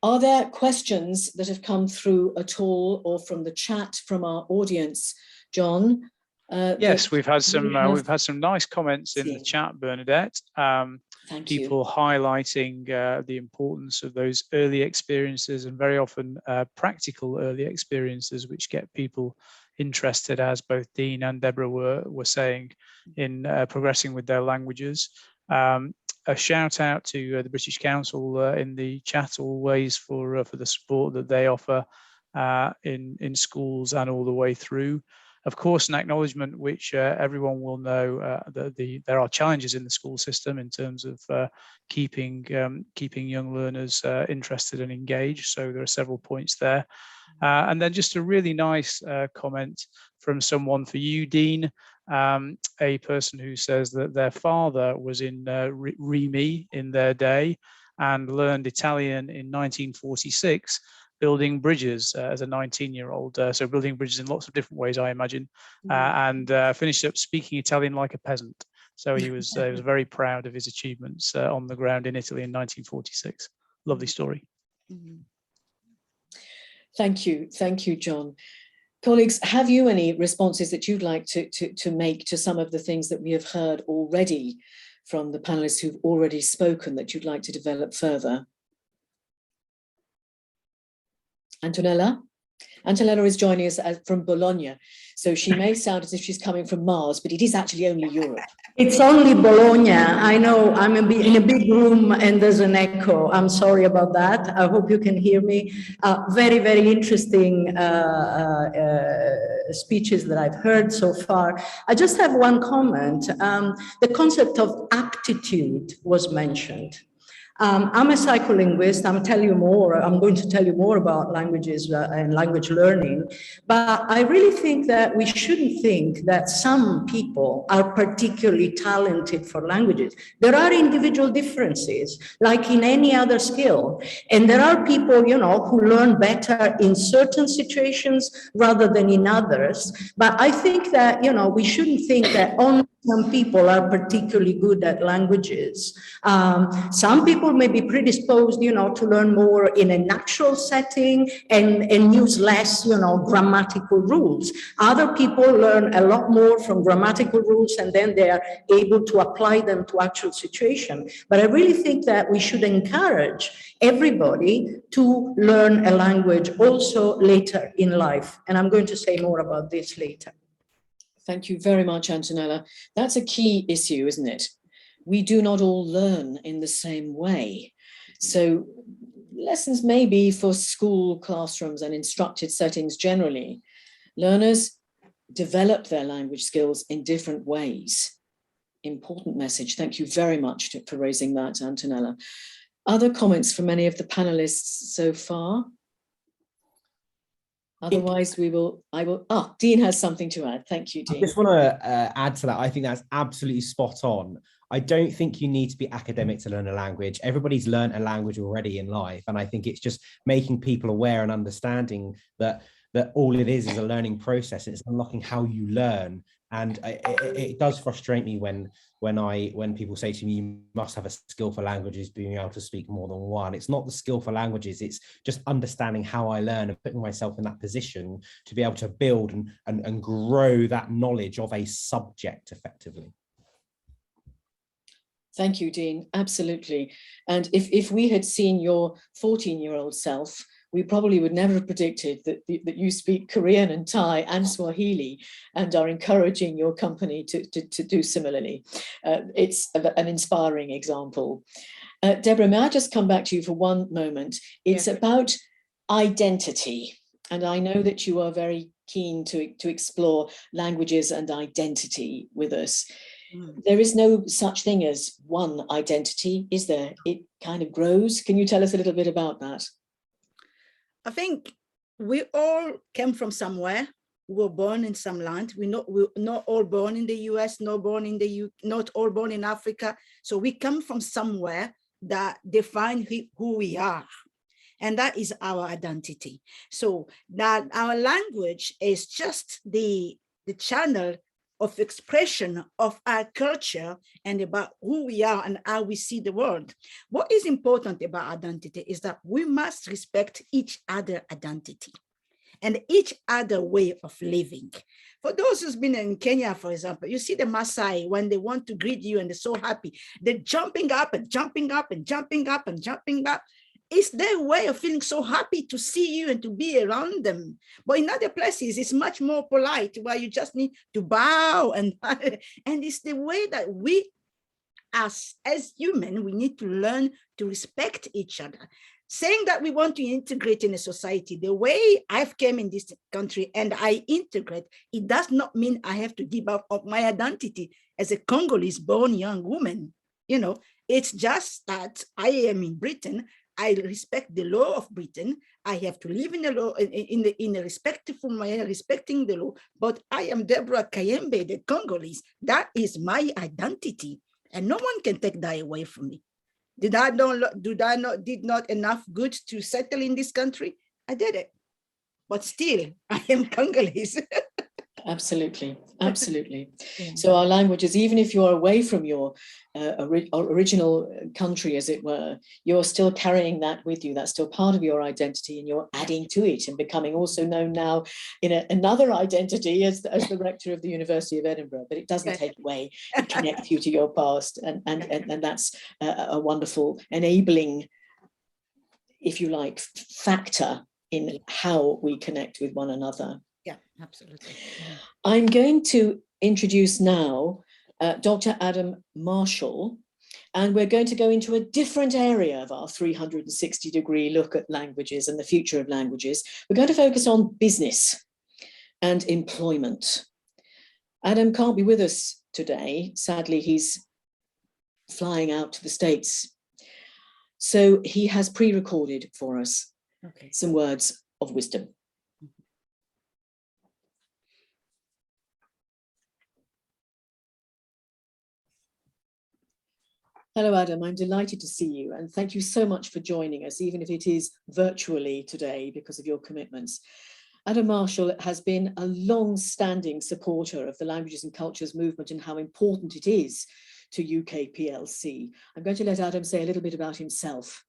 Are there questions that have come through at all, or from the chat from our audience, John? Yes, we've had some nice comments in the chat, Bernadette. People highlighting the importance of those early experiences, and very often practical early experiences, which get people interested, as both Dean and Deborah were saying, in progressing with their languages. A shout out to the British Council in the chat always for the support that they offer in schools and all the way through. Of course, an acknowledgement which everyone will know that there are challenges in the school system in terms of keeping young learners interested and engaged. So there are several points there. And then just a really nice comment from someone for you, Dean, a person who says that their father was in Rimi in their day and learned Italian in 1946, building bridges as a 19-year-old. So building bridges in lots of different ways, I imagine, and finished up speaking Italian like a peasant. So he was very proud of his achievements on the ground in Italy in 1946. Lovely story. Thank you, John. Colleagues, have you any responses that you'd like to make to some of the things that we have heard already from the panelists who've already spoken that you'd like to develop further? Antonella? Antonella is joining us from Bologna, so she may sound as if she's coming from Mars, but it is actually only Europe. It's only Bologna. I know I'm in a big room and there's an echo. I'm sorry about that. I hope you can hear me. Very, very interesting speeches that I've heard so far. I just have one comment. The concept of aptitude was mentioned. I'm a psycholinguist. I'm going to tell you more about languages and language learning. But I really think that we shouldn't think that some people are particularly talented for languages. There are individual differences, like in any other skill. And there are people, who learn better in certain situations rather than in others. But I think that, we shouldn't think that only some people are particularly good at languages. Some people may be predisposed, to learn more in a natural setting and use less, grammatical rules. Other people learn a lot more from grammatical rules, and then they are able to apply them to actual situation. But I really think that we should encourage everybody to learn a language also later in life. And I'm going to say more about this later. Thank you very much, Antonella. That's a key issue, isn't it? We do not all learn in the same way. So lessons may be for school classrooms and instructed settings generally. Learners develop their language skills in different ways. Important message. Thank you very much for raising that, Antonella. Other comments from any of the panelists so far? Otherwise, Dean has something to add. Thank you, Dean. I just want to add to that. I think that's absolutely spot on. I don't think you need to be academic to learn a language. Everybody's learned a language already in life. And I think it's just making people aware and understanding that all it is a learning process. It's unlocking how you learn. And it does frustrate me when people say to me, you must have a skill for languages, being able to speak more than one. It's not the skill for languages, it's just understanding how I learn and putting myself in that position to be able to build and grow that knowledge of a subject effectively. Thank you, Dean. Absolutely. And if we had seen your 14-year-old self, we probably would never have predicted that you speak Korean and Thai and Swahili and are encouraging your company to do similarly. It's an inspiring example. Deborah, may I just come back to you for one moment? It's about identity. And I know that you are very keen to explore languages and identity with us. There is no such thing as one identity, is there? It kind of grows. Can you tell us a little bit about that? I think we all came from somewhere. We were born in some land. We're not all born in the US, not all born in Africa. So we come from somewhere that define who we are. And that is our identity. So that our language is just the channel of expression of our culture and about who we are and how we see the world. What is important about identity is that we must respect each other identity and each other way of living. For those who's been in Kenya, for example, you see the Maasai, when they want to greet you and they're so happy, they're jumping up and jumping up and jumping up and jumping up. It's their way of feeling so happy to see you and to be around them. But in other places, it's much more polite, where you just need to bow. And it's the way that we, as human, we need to learn to respect each other. Saying that we want to integrate in a society, the way I've came in this country and I integrate, it does not mean I have to give up of my identity as a Congolese born young woman. It's just that I am in Britain. I respect the law of Britain. I have to live in the law, in a respectful manner, respecting the law. But I am Deborah Kayembe, the Congolese. That is my identity, and no one can take that away from me. Did not enough good to settle in this country? I did it, but still, I am Congolese. Absolutely, absolutely. Yeah. So our languages, even if you're away from your original country, as it were, you're still carrying that with you. That's still part of your identity, and you're adding to it and becoming also known now in another identity as the rector of the University of Edinburgh. But it doesn't take away, it connects you to your past, and that's a wonderful enabling, if you like, factor in how we connect with one another. Yeah, absolutely. I'm going to introduce now Dr. Adam Marshall, and we're going to go into a different area of our 360-degree look at languages and the future of languages. We're going to focus on business and employment. Adam can't be with us today. Sadly, he's flying out to the States. So he has pre-recorded for us some words of wisdom. Hello, Adam. I'm delighted to see you, and thank you so much for joining us, even if it is virtually today because of your commitments. Adam Marshall has been a long-standing supporter of the Languages and Cultures movement and how important it is to UK PLC. I'm going to let Adam say a little bit about himself.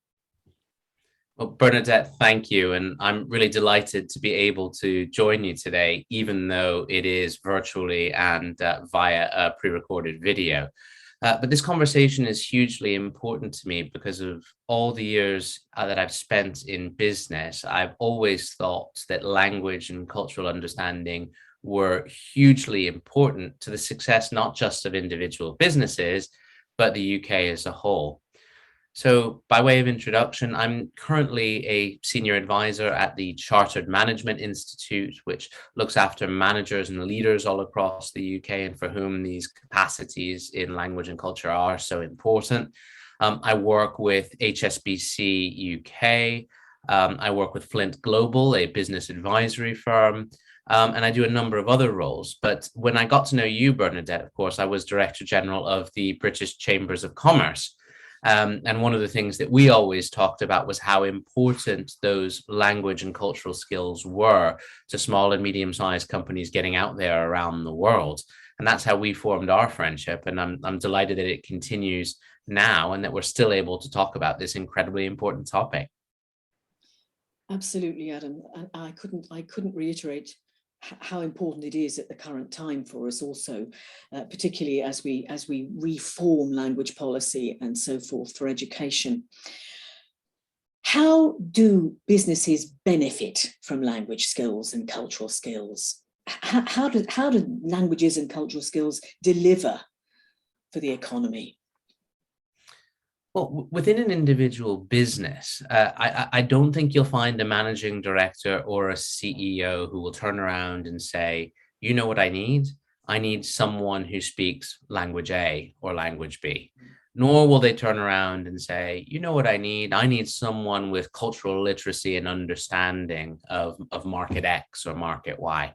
Well, Bernadette, thank you. And I'm really delighted to be able to join you today, even though it is virtually and via a pre-recorded video. But this conversation is hugely important to me because of all the years that I've spent in business. I've always thought that language and cultural understanding were hugely important to the success, not just of individual businesses, but the UK as a whole. So by way of introduction, I'm currently a senior advisor at the Chartered Management Institute, which looks after managers and leaders all across the UK and for whom these capacities in language and culture are so important. I work with HSBC UK. I work with Flint Global, a business advisory firm. And I do a number of other roles. But when I got to know you, Bernadette, of course, I was Director General of the British Chambers of Commerce. And one of the things that we always talked about was how important those language and cultural skills were to small and medium-sized companies getting out there around the world. And that's how we formed our friendship. And I'm delighted that it continues now and that we're still able to talk about this incredibly important topic. Absolutely, Adam. And I couldn't reiterate how important it is at the current time for us also, particularly as we reform language policy and so forth for education. How do businesses benefit from language skills and cultural skills? How do languages and cultural skills deliver for the economy? Well, within an individual business, I don't think you'll find a managing director or a CEO who will turn around and say, you know what I need? I need someone who speaks language A or language B. Nor will they turn around and say, you know what I need? I need someone with cultural literacy and understanding of market X or market Y.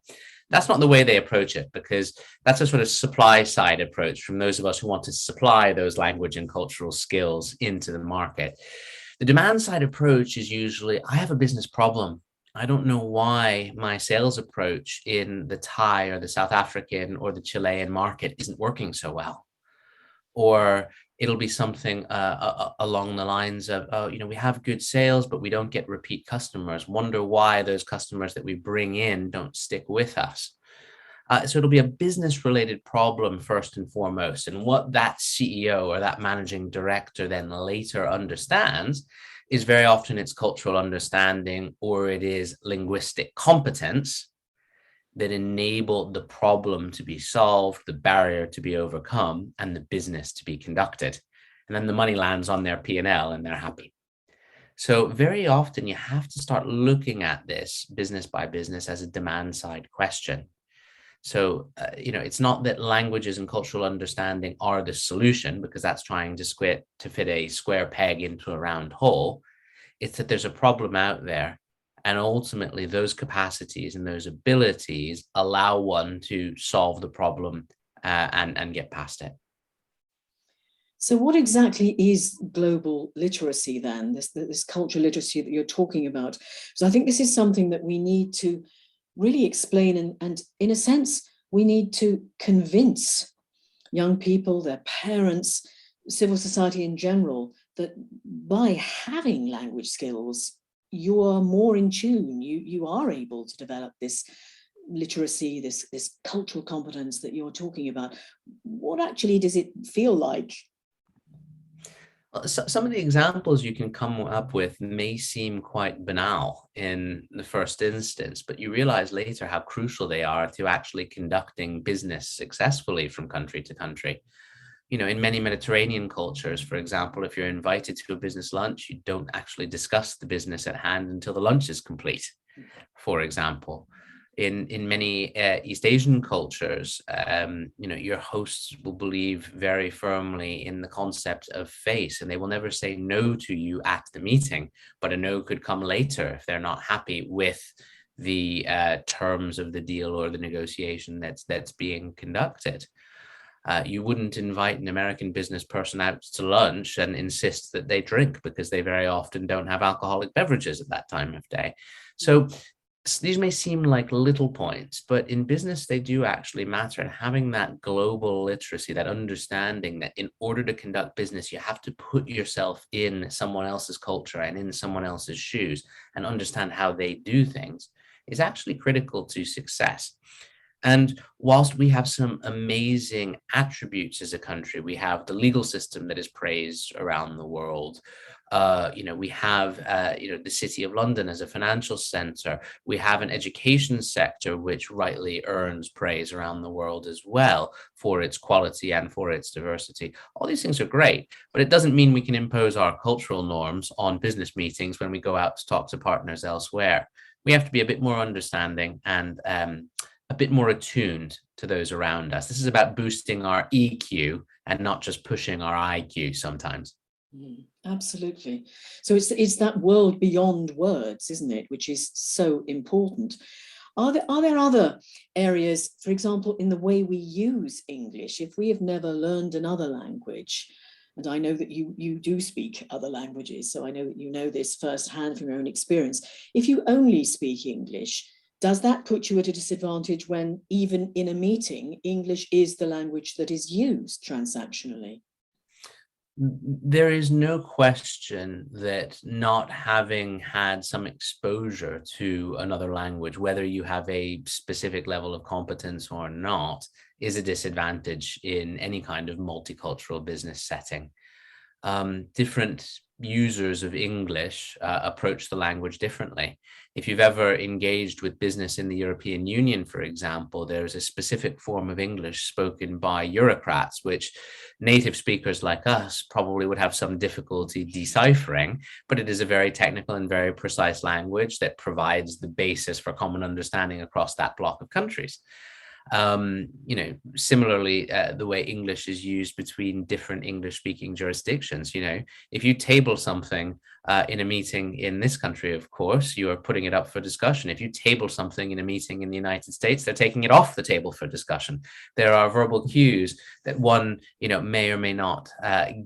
That's not the way they approach it, because that's a sort of supply side approach from those of us who want to supply those language and cultural skills into the market. The demand side approach is usually, I have a business problem. I don't know why my sales approach in the Thai or the South African or the Chilean market isn't working so well. Or it'll be something along the lines of, oh, you know, we have good sales, but we don't get repeat customers. Wonder why those customers that we bring in don't stick with us. So it'll be a business related problem first and foremost. And what that CEO or that managing director then later understands is very often it's cultural understanding or it is linguistic competence that enabled the problem to be solved, the barrier to be overcome, and the business to be conducted. And then the money lands on their P&L and they're happy. So very often you have to start looking at this business by business as a demand side question. So, it's not that languages and cultural understanding are the solution, because that's trying to fit a square peg into a round hole. It's that there's a problem out there. And ultimately, those capacities and those abilities allow one to solve the problem and get past it. So what exactly is global literacy then, this cultural literacy that you're talking about? So I think this is something that we need to really explain and in a sense, we need to convince young people, their parents, civil society in general, that by having language skills, you are more in tune, you are able to develop this literacy, this cultural competence that you're talking about. What actually does it feel like? Well, some of the examples you can come up with may seem quite banal in the first instance, but you realize later how crucial they are to actually conducting business successfully from country to country. In many Mediterranean cultures, for example, if you're invited to a business lunch, you don't actually discuss the business at hand until the lunch is complete, for example. In many East Asian cultures, your hosts will believe very firmly in the concept of face, and they will never say no to you at the meeting, but a no could come later if they're not happy with the terms of the deal or the negotiation that's being conducted. You wouldn't invite an American business person out to lunch and insist that they drink, because they very often don't have alcoholic beverages at that time of day. So these may seem like little points, but in business, they do actually matter. And having that global literacy, that understanding that in order to conduct business, you have to put yourself in someone else's culture and in someone else's shoes and understand how they do things, is actually critical to success. And whilst we have some amazing attributes as a country, we have the legal system that is praised around the world. We have, the City of London as a financial center. We have an education sector which rightly earns praise around the world as well for its quality and for its diversity. All these things are great, but it doesn't mean we can impose our cultural norms on business meetings when we go out to talk to partners elsewhere. We have to be a bit more understanding and a bit more attuned to those around us. This is about boosting our EQ and not just pushing our IQ sometimes. Absolutely. So it's that world beyond words, isn't it, which is so important. Are there other areas, for example, in the way we use English? If we have never learned another language, and I know that you do speak other languages, so I know that you know this firsthand from your own experience. If you only speak English, does that put you at a disadvantage when even in a meeting, English is the language that is used transactionally? There is no question that not having had some exposure to another language, whether you have a specific level of competence or not, is a disadvantage in any kind of multicultural business setting. Different users of English approach the language differently. If you've ever engaged with business in the European Union, for example, there's a specific form of English spoken by bureaucrats, which native speakers like us probably would have some difficulty deciphering, but it is a very technical and very precise language that provides the basis for common understanding across that block of countries. Similarly, the way English is used between different English-speaking jurisdictions. If you table something in a meeting in this country, of course, you are putting it up for discussion. If you table something in a meeting in the United States, they're taking it off the table for discussion. There are verbal cues that one, may or may not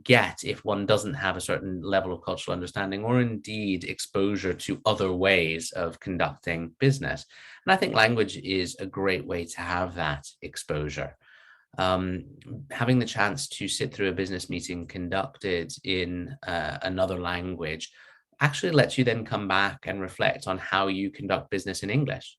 get if one doesn't have a certain level of cultural understanding or indeed exposure to other ways of conducting business. And I think language is a great way to have that exposure. Having the chance to sit through a business meeting conducted in another language actually lets you then come back and reflect on how you conduct business in English.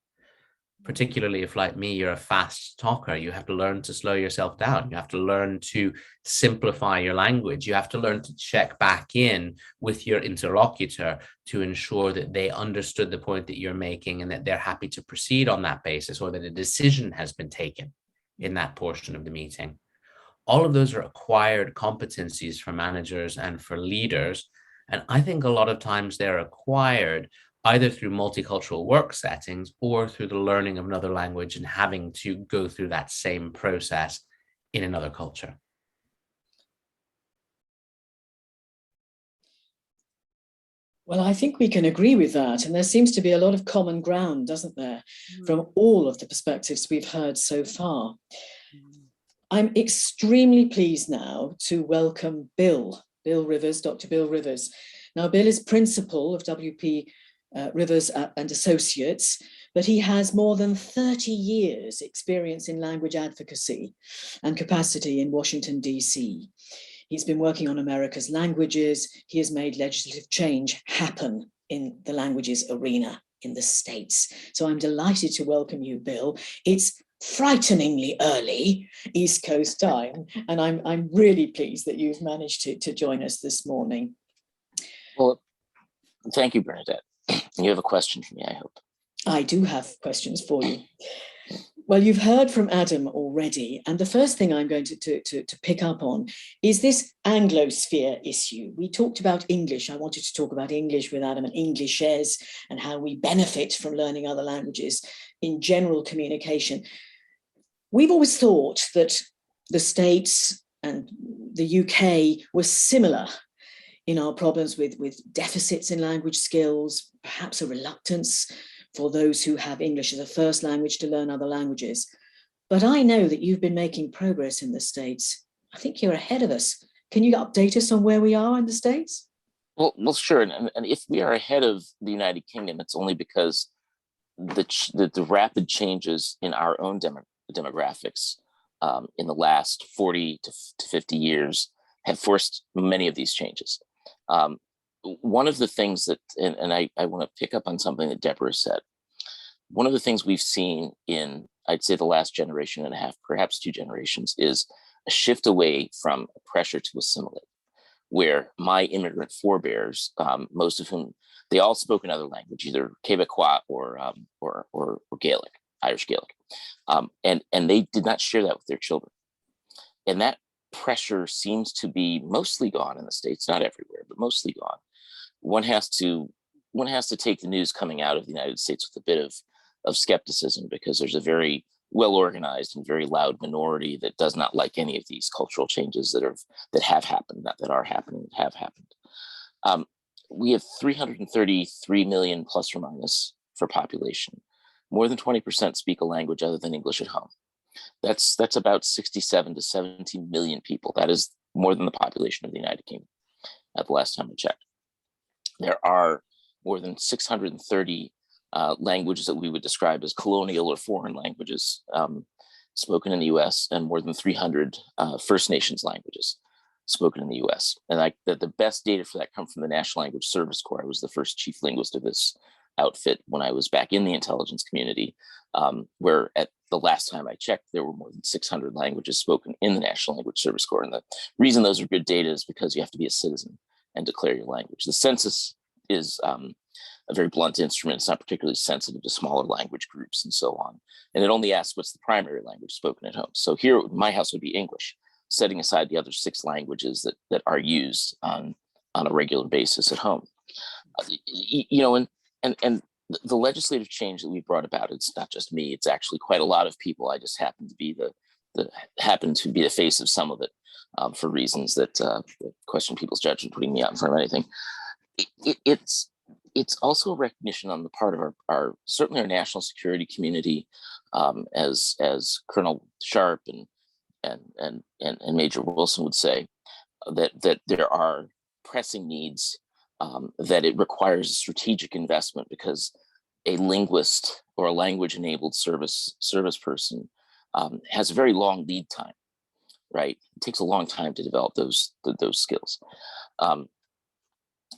Particularly if, like me, you're a fast talker, you have to learn to slow yourself down. You have to learn to simplify your language. You have to learn to check back in with your interlocutor to ensure that they understood the point that you're making and that they're happy to proceed on that basis, or that a decision has been taken in that portion of the meeting. All of those are acquired competencies for managers and for leaders. And I think a lot of times they're acquired either through multicultural work settings or through the learning of another language and having to go through that same process in another culture. Well, I think we can agree with that. And there seems to be a lot of common ground, doesn't there, from all of the perspectives we've heard so far. I'm extremely pleased now to welcome Bill Rivers, Dr. Bill Rivers. Now, Bill is principal of WP Rivers and Associates, but he has more than 30 years experience in language advocacy and capacity in Washington, DC. He's been working on America's languages. He has made legislative change happen in the languages arena in the States. So I'm delighted to welcome you, Bill. It's frighteningly early East Coast time, and I'm really pleased that you've managed to join us this morning. Well, thank you, Bernadette. You have a question for me, I hope. I do have questions for you. Well, you've heard from Adam already, and the first thing I'm going to pick up on is this Anglosphere issue. We talked about English. I wanted to talk about English with Adam and Englishes and how we benefit from learning other languages in general communication. We've always thought that the States and the UK were similar in our problems with deficits in language skills, perhaps a reluctance for those who have English as a first language to learn other languages. But I know that you've been making progress in the States. I think you're ahead of us. Can you update us on where we are in the States? Well, sure. And if we are ahead of the United Kingdom, it's only because the rapid changes in our own demographics in the last 40 to 50 years have forced many of these changes. One of the things that, and I want to pick up on something that Deborah said, one of the things we've seen in, I'd say, the last generation and a half, perhaps 2 generations, is a shift away from pressure to assimilate, where my immigrant forebears, most of whom, they all spoke another language, either Quebecois or Gaelic, Irish Gaelic, and they did not share that with their children. And that pressure seems to be mostly gone in the States, not everywhere, but mostly gone. One has to take the news coming out of the United States with a bit of skepticism, because there's a very well-organized and very loud minority that does not like any of these cultural changes that have happened, not that are happening, that have happened. We have 333 million plus or minus for population. More than 20% speak a language other than English at home. That's about 67 to 70 million people. That is more than the population of the United Kingdom at the last time I checked. There are more than 630 languages that we would describe as colonial or foreign languages spoken in the US, and more than 300 First Nations languages spoken in the US. And the best data for that come from the National Language Service Corps. I was the first chief linguist of this outfit when I was back in the intelligence community, where at the last time I checked, there were more than 600 languages spoken in the National Language Service Corps. And the reason those are good data is because you have to be a citizen and declare your language. The census is a very blunt instrument. It's not particularly sensitive to smaller language groups and so on. And it only asks what's the primary language spoken at home. So here, my house would be English, setting aside the other 6 languages that are used on a regular basis at home. And the legislative change that we brought about, it's not just me, it's actually quite a lot of people. I just happen to be the face of some of it for reasons that question people's judgment, putting me out in front of anything. It's also a recognition on the part of our certainly our national security community, as Colonel Sharp and Major Wilson would say, that there are pressing needs, that it requires a strategic investment, because a linguist or a language-enabled service person has a very long lead time, right? It takes a long time to develop those skills,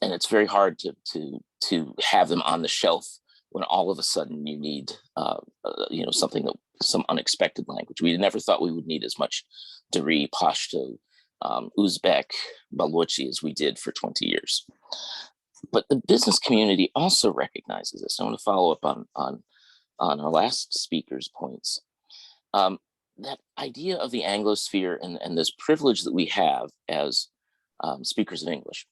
and it's very hard to have them on the shelf when all of a sudden you need some unexpected language. We never thought we would need as much Dari, Pashto, Uzbek, Balochi as we did for 20 years. But the business community also recognizes this. I want to follow up on our last speaker's points. That idea of the Anglosphere and this privilege that we have as speakers of English.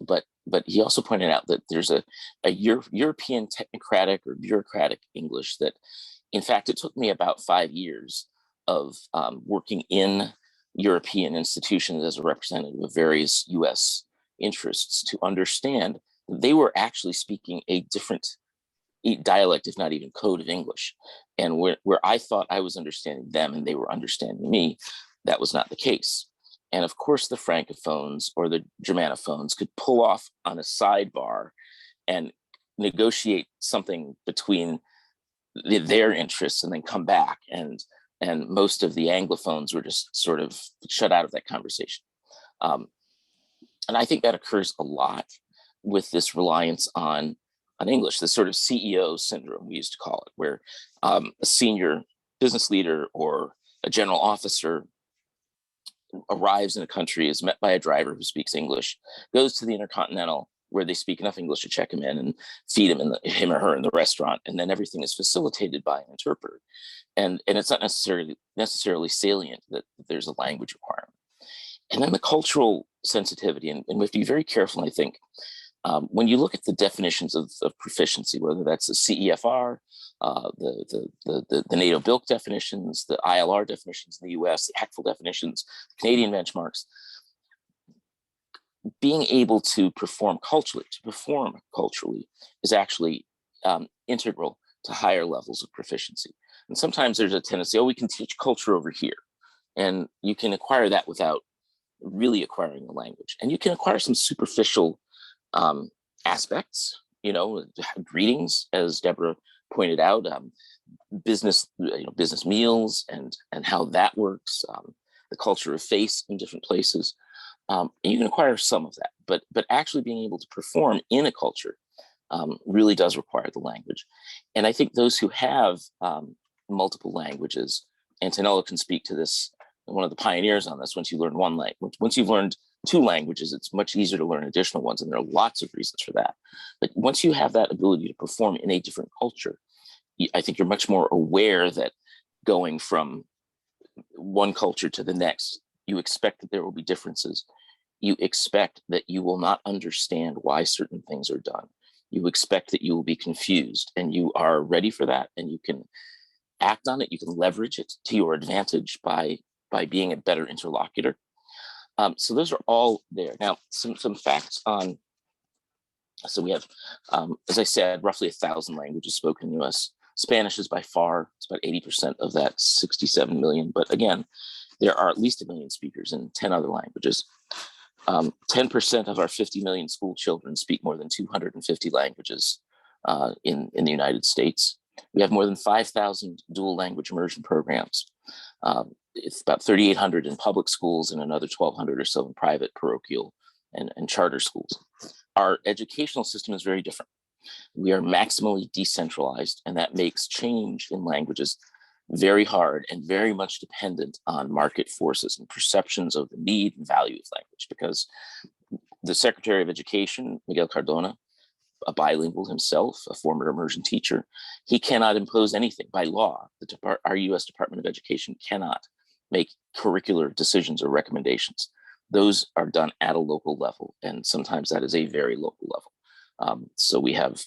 But he also pointed out that there's a European technocratic or bureaucratic English that, in fact, it took me about 5 years of working in European institutions as a representative of various US interests to understand that they were actually speaking a different dialect, if not even code of English. And where I thought I was understanding them and they were understanding me, that was not the case. And of course, the Francophones or the Germanophones could pull off on a sidebar and negotiate something between their interests and then come back. And most of the Anglophones were just sort of shut out of that conversation. And I think that occurs a lot with this reliance on English, this sort of CEO syndrome, we used to call it, where a senior business leader or a general officer arrives in a country, is met by a driver who speaks English, goes to the Intercontinental, where they speak enough English to check him in and feed him him or her in the restaurant, and then everything is facilitated by an interpreter. And it's not necessarily salient that there's a language requirement. And then the cultural sensitivity, and we have to be very careful, I think, when you look at the definitions of proficiency, whether that's the CEFR, the NATO BILC definitions, the ILR definitions in the US, the ACTFL definitions, Canadian benchmarks, being able to perform culturally is actually integral to higher levels of proficiency. And sometimes there's a tendency, oh, we can teach culture over here. And you can acquire that without really acquiring the language. And you can acquire some superficial aspects, greetings, as Deborah pointed out, business meals and how that works, the culture of face in different places. And you can acquire some of that, but actually being able to perform in a culture really does require the language. And I think those who have multiple languages, Antonella can speak to this, one of the pioneers on this, once you learn one language, once you've learned 2 languages, it's much easier to learn additional ones, and there are lots of reasons for that. But once you have that ability to perform in a different culture, I think you're much more aware that going from one culture to the next, you expect that there will be differences. You expect that you will not understand why certain things are done. You expect that you will be confused, and you are ready for that, and you can act on it. You can leverage it to your advantage by being a better interlocutor. So those are all there. Now, some facts on, so we have, as I said, roughly 1,000 languages spoken in the US. Spanish is by far, it's about 80% of that 67 million. But again, there are at least 1 million speakers in 10 other languages. 10% of our 50 million school children speak more than 250 languages in the United States. We have more than 5,000 dual language immersion programs. It's about 3,800 in public schools and another 1,200 or so in private, parochial, and charter schools. Our educational system is very different. We are maximally decentralized, and that makes change in languages very hard and very much dependent on market forces and perceptions of the need and value of language, because the Secretary of Education, Miguel Cardona, a bilingual himself, a former immersion teacher, he cannot impose anything by law. Our US Department of Education cannot make curricular decisions or recommendations. Those are done at a local level, and sometimes that is a very local level. So we have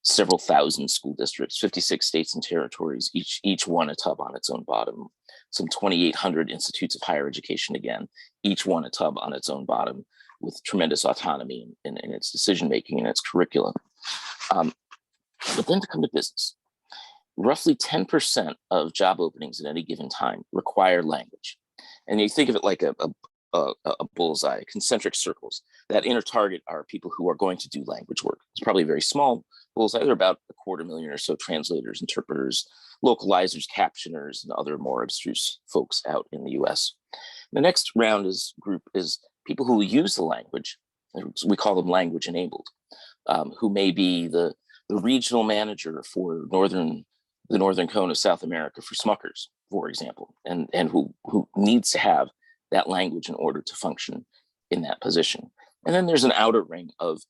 several thousand school districts, 56 states and territories, each one a tub on its own bottom, some 2,800 institutes of higher education, again, each one a tub on its own bottom, with tremendous autonomy in its decision-making and its curriculum. But then to come to business, roughly 10% of job openings at any given time require language. And you think of it like a bullseye, concentric circles. That inner target are people who are going to do language work. It's probably a very small bullseye. There are about 250,000 or so translators, interpreters, localizers, captioners, and other more abstruse folks out in the US. The next group is people who use the language. We call them language enabled, who may be the regional manager for the northern cone of South America for Smuckers, for example, and who needs to have that language in order to function in that position. And then there's an outer ring of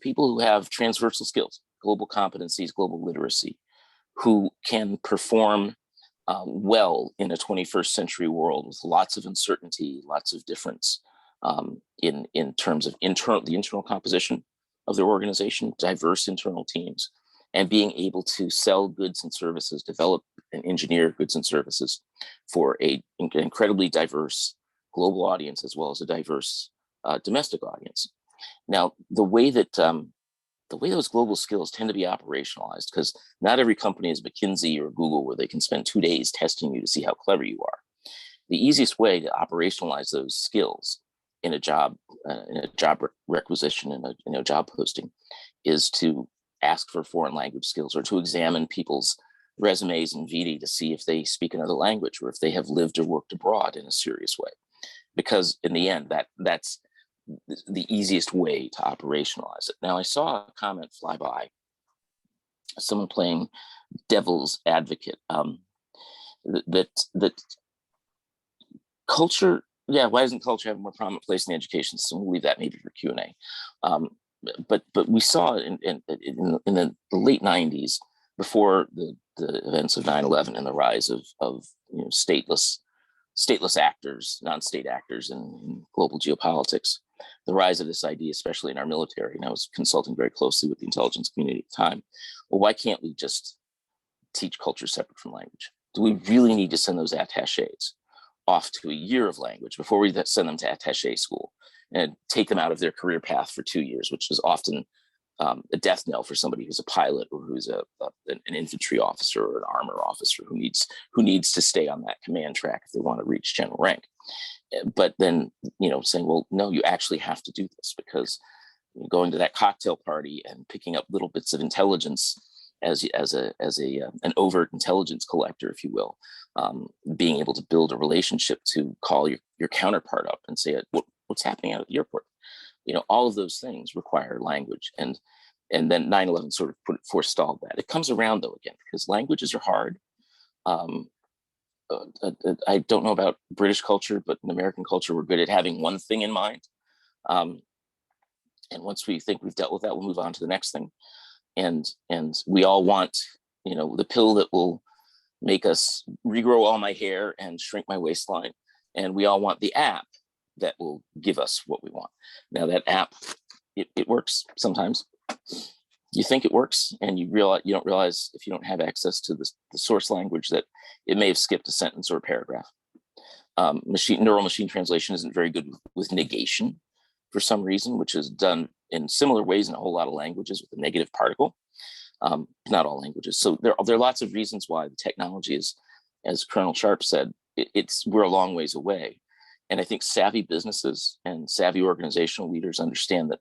people who have transversal skills, global competencies, global literacy, who can perform well in a 21st century world with lots of uncertainty, lots of difference in terms of the internal composition of their organization, diverse internal teams, and being able to sell goods and services, develop and engineer goods and services for an incredibly diverse global audience, as well as a diverse domestic audience. Now, the way those global skills tend to be operationalized, because not every company is McKinsey or Google where they can spend 2 days testing you to see how clever you are. The easiest way to operationalize those skills in a job requisition, in a job posting, is to ask for foreign language skills, or to examine people's resumes and VD to see if they speak another language, or if they have lived or worked abroad in a serious way. Because in the end, that's the easiest way to operationalize it. Now, I saw a comment fly by, someone playing devil's advocate, that culture, Yeah, why doesn't culture have a more prominent place in the education system? We'll leave that maybe for Q&A. But we saw in the late 90s, before the events of 9/11 and the rise of stateless actors, non-state actors in global geopolitics, the rise of this idea, especially in our military, and I was consulting very closely with the intelligence community at the time. Well, why can't we just teach culture separate from language? Do we really need to send those attachés off to a year of language before we send them to attaché school and take them out of their career path for 2 years, which is often a death knell for somebody who's a pilot or who's an infantry officer or an armor officer who needs to stay on that command track if they want to reach general rank. But then, saying, well, no, you actually have to do this, because going to that cocktail party and picking up little bits of intelligence as an overt intelligence collector, if you will, being able to build a relationship to call your counterpart up and say, what's happening out at the airport? All of those things require language. And then 9/11 sort of forestalled that. It comes around though again, because languages are hard. I don't know about British culture, but in American culture, we're good at having one thing in mind. And once we think we've dealt with that, we'll move on to the next thing. And we all want, the pill that will make us regrow all my hair and shrink my waistline. And we all want the app that will give us what we want. Now that app, it works sometimes. You think it works, and you don't realize if you don't have access to the source language that it may have skipped a sentence or a paragraph. Neural machine translation isn't very good with negation for some reason, which is done in similar ways in a whole lot of languages with a negative particle. Not all languages. So there are lots of reasons why the technology is, as Colonel Sharp said, we're a long ways away. And I think savvy businesses and savvy organizational leaders understand that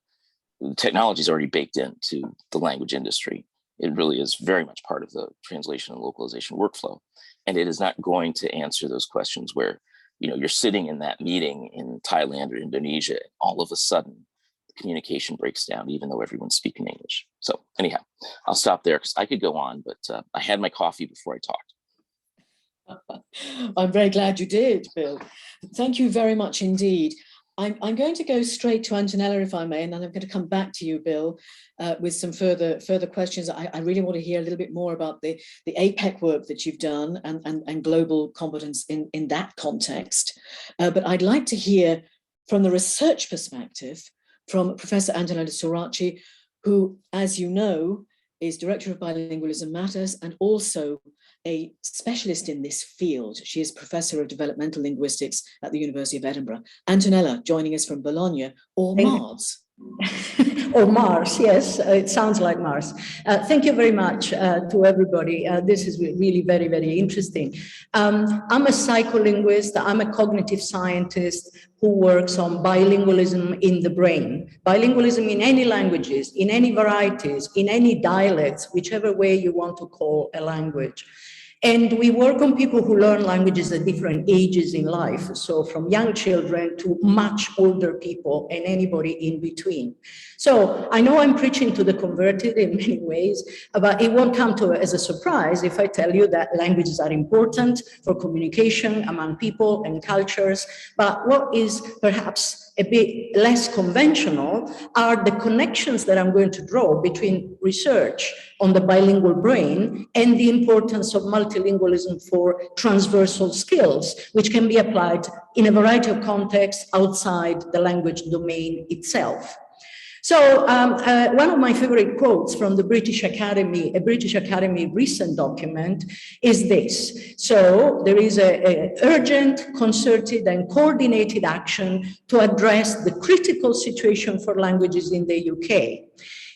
technology is already baked into the language industry. It really is very much part of the translation and localization workflow. And it is not going to answer those questions where, you're sitting in that meeting in Thailand or Indonesia, and all of a sudden the communication breaks down, even though everyone's speaking English. So anyhow, I'll stop there because I could go on, but I had my coffee before I talked. I'm very glad you did, Bill. Thank you very much indeed. I'm going to go straight to Antonella, if I may, and then I'm going to come back to you, Bill, with some further questions. I really want to hear a little bit more about the APEC work that you've done and global competence in that context. But I'd like to hear from the research perspective from Professor Antonella Sorachi, who, as you know, is Director of Bilingualism Matters and also a specialist in this field. She is Professor of Developmental Linguistics at the University of Edinburgh. Antonella, joining us from Bologna, or Mars. Or Mars, yes, it sounds like Mars. Thank you very much to everybody. This is really very, very interesting. I'm a psycholinguist, I'm a cognitive scientist who works on bilingualism in the brain. Bilingualism in any languages, in any varieties, in any dialects, whichever way you want to call a language. And we work on people who learn languages at different ages in life. So from young children to much older people and anybody in between. So I know I'm preaching to the converted in many ways, but it won't come as a surprise if I tell you that languages are important for communication among people and cultures. But what is perhaps a bit less conventional are the connections that I'm going to draw between research on the bilingual brain and the importance of multilingualism for transversal skills, which can be applied in a variety of contexts outside the language domain itself. So one of my favorite quotes from the British Academy, a British Academy recent document, is this. So there is an urgent, concerted and coordinated action to address the critical situation for languages in the UK.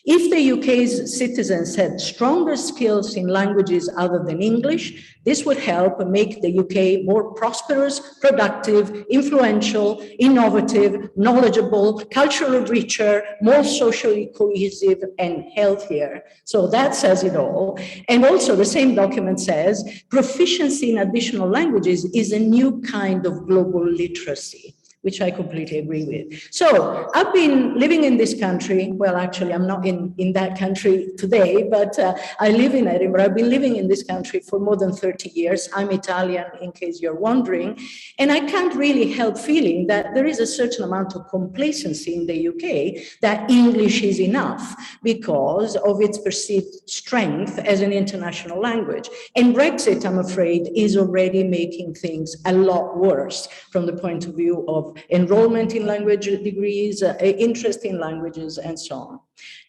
If the UK's citizens had stronger skills in languages other than English, this would help make the UK more prosperous, productive, influential, innovative, knowledgeable, culturally richer, more socially cohesive, and healthier. So that says it all. And also the same document says, proficiency in additional languages is a new kind of global literacy. which I completely agree with. So I've been living in this country. Well, actually, I'm not in that country today, but I live in Edinburgh. I've been living in this country for more than 30 years. I'm Italian, in case you're wondering. And I can't really help feeling that there is a certain amount of complacency in the UK that English is enough because of its perceived strength as an international language. And Brexit, I'm afraid, is already making things a lot worse from the point of view of enrollment in language degrees, interest in languages, and so on.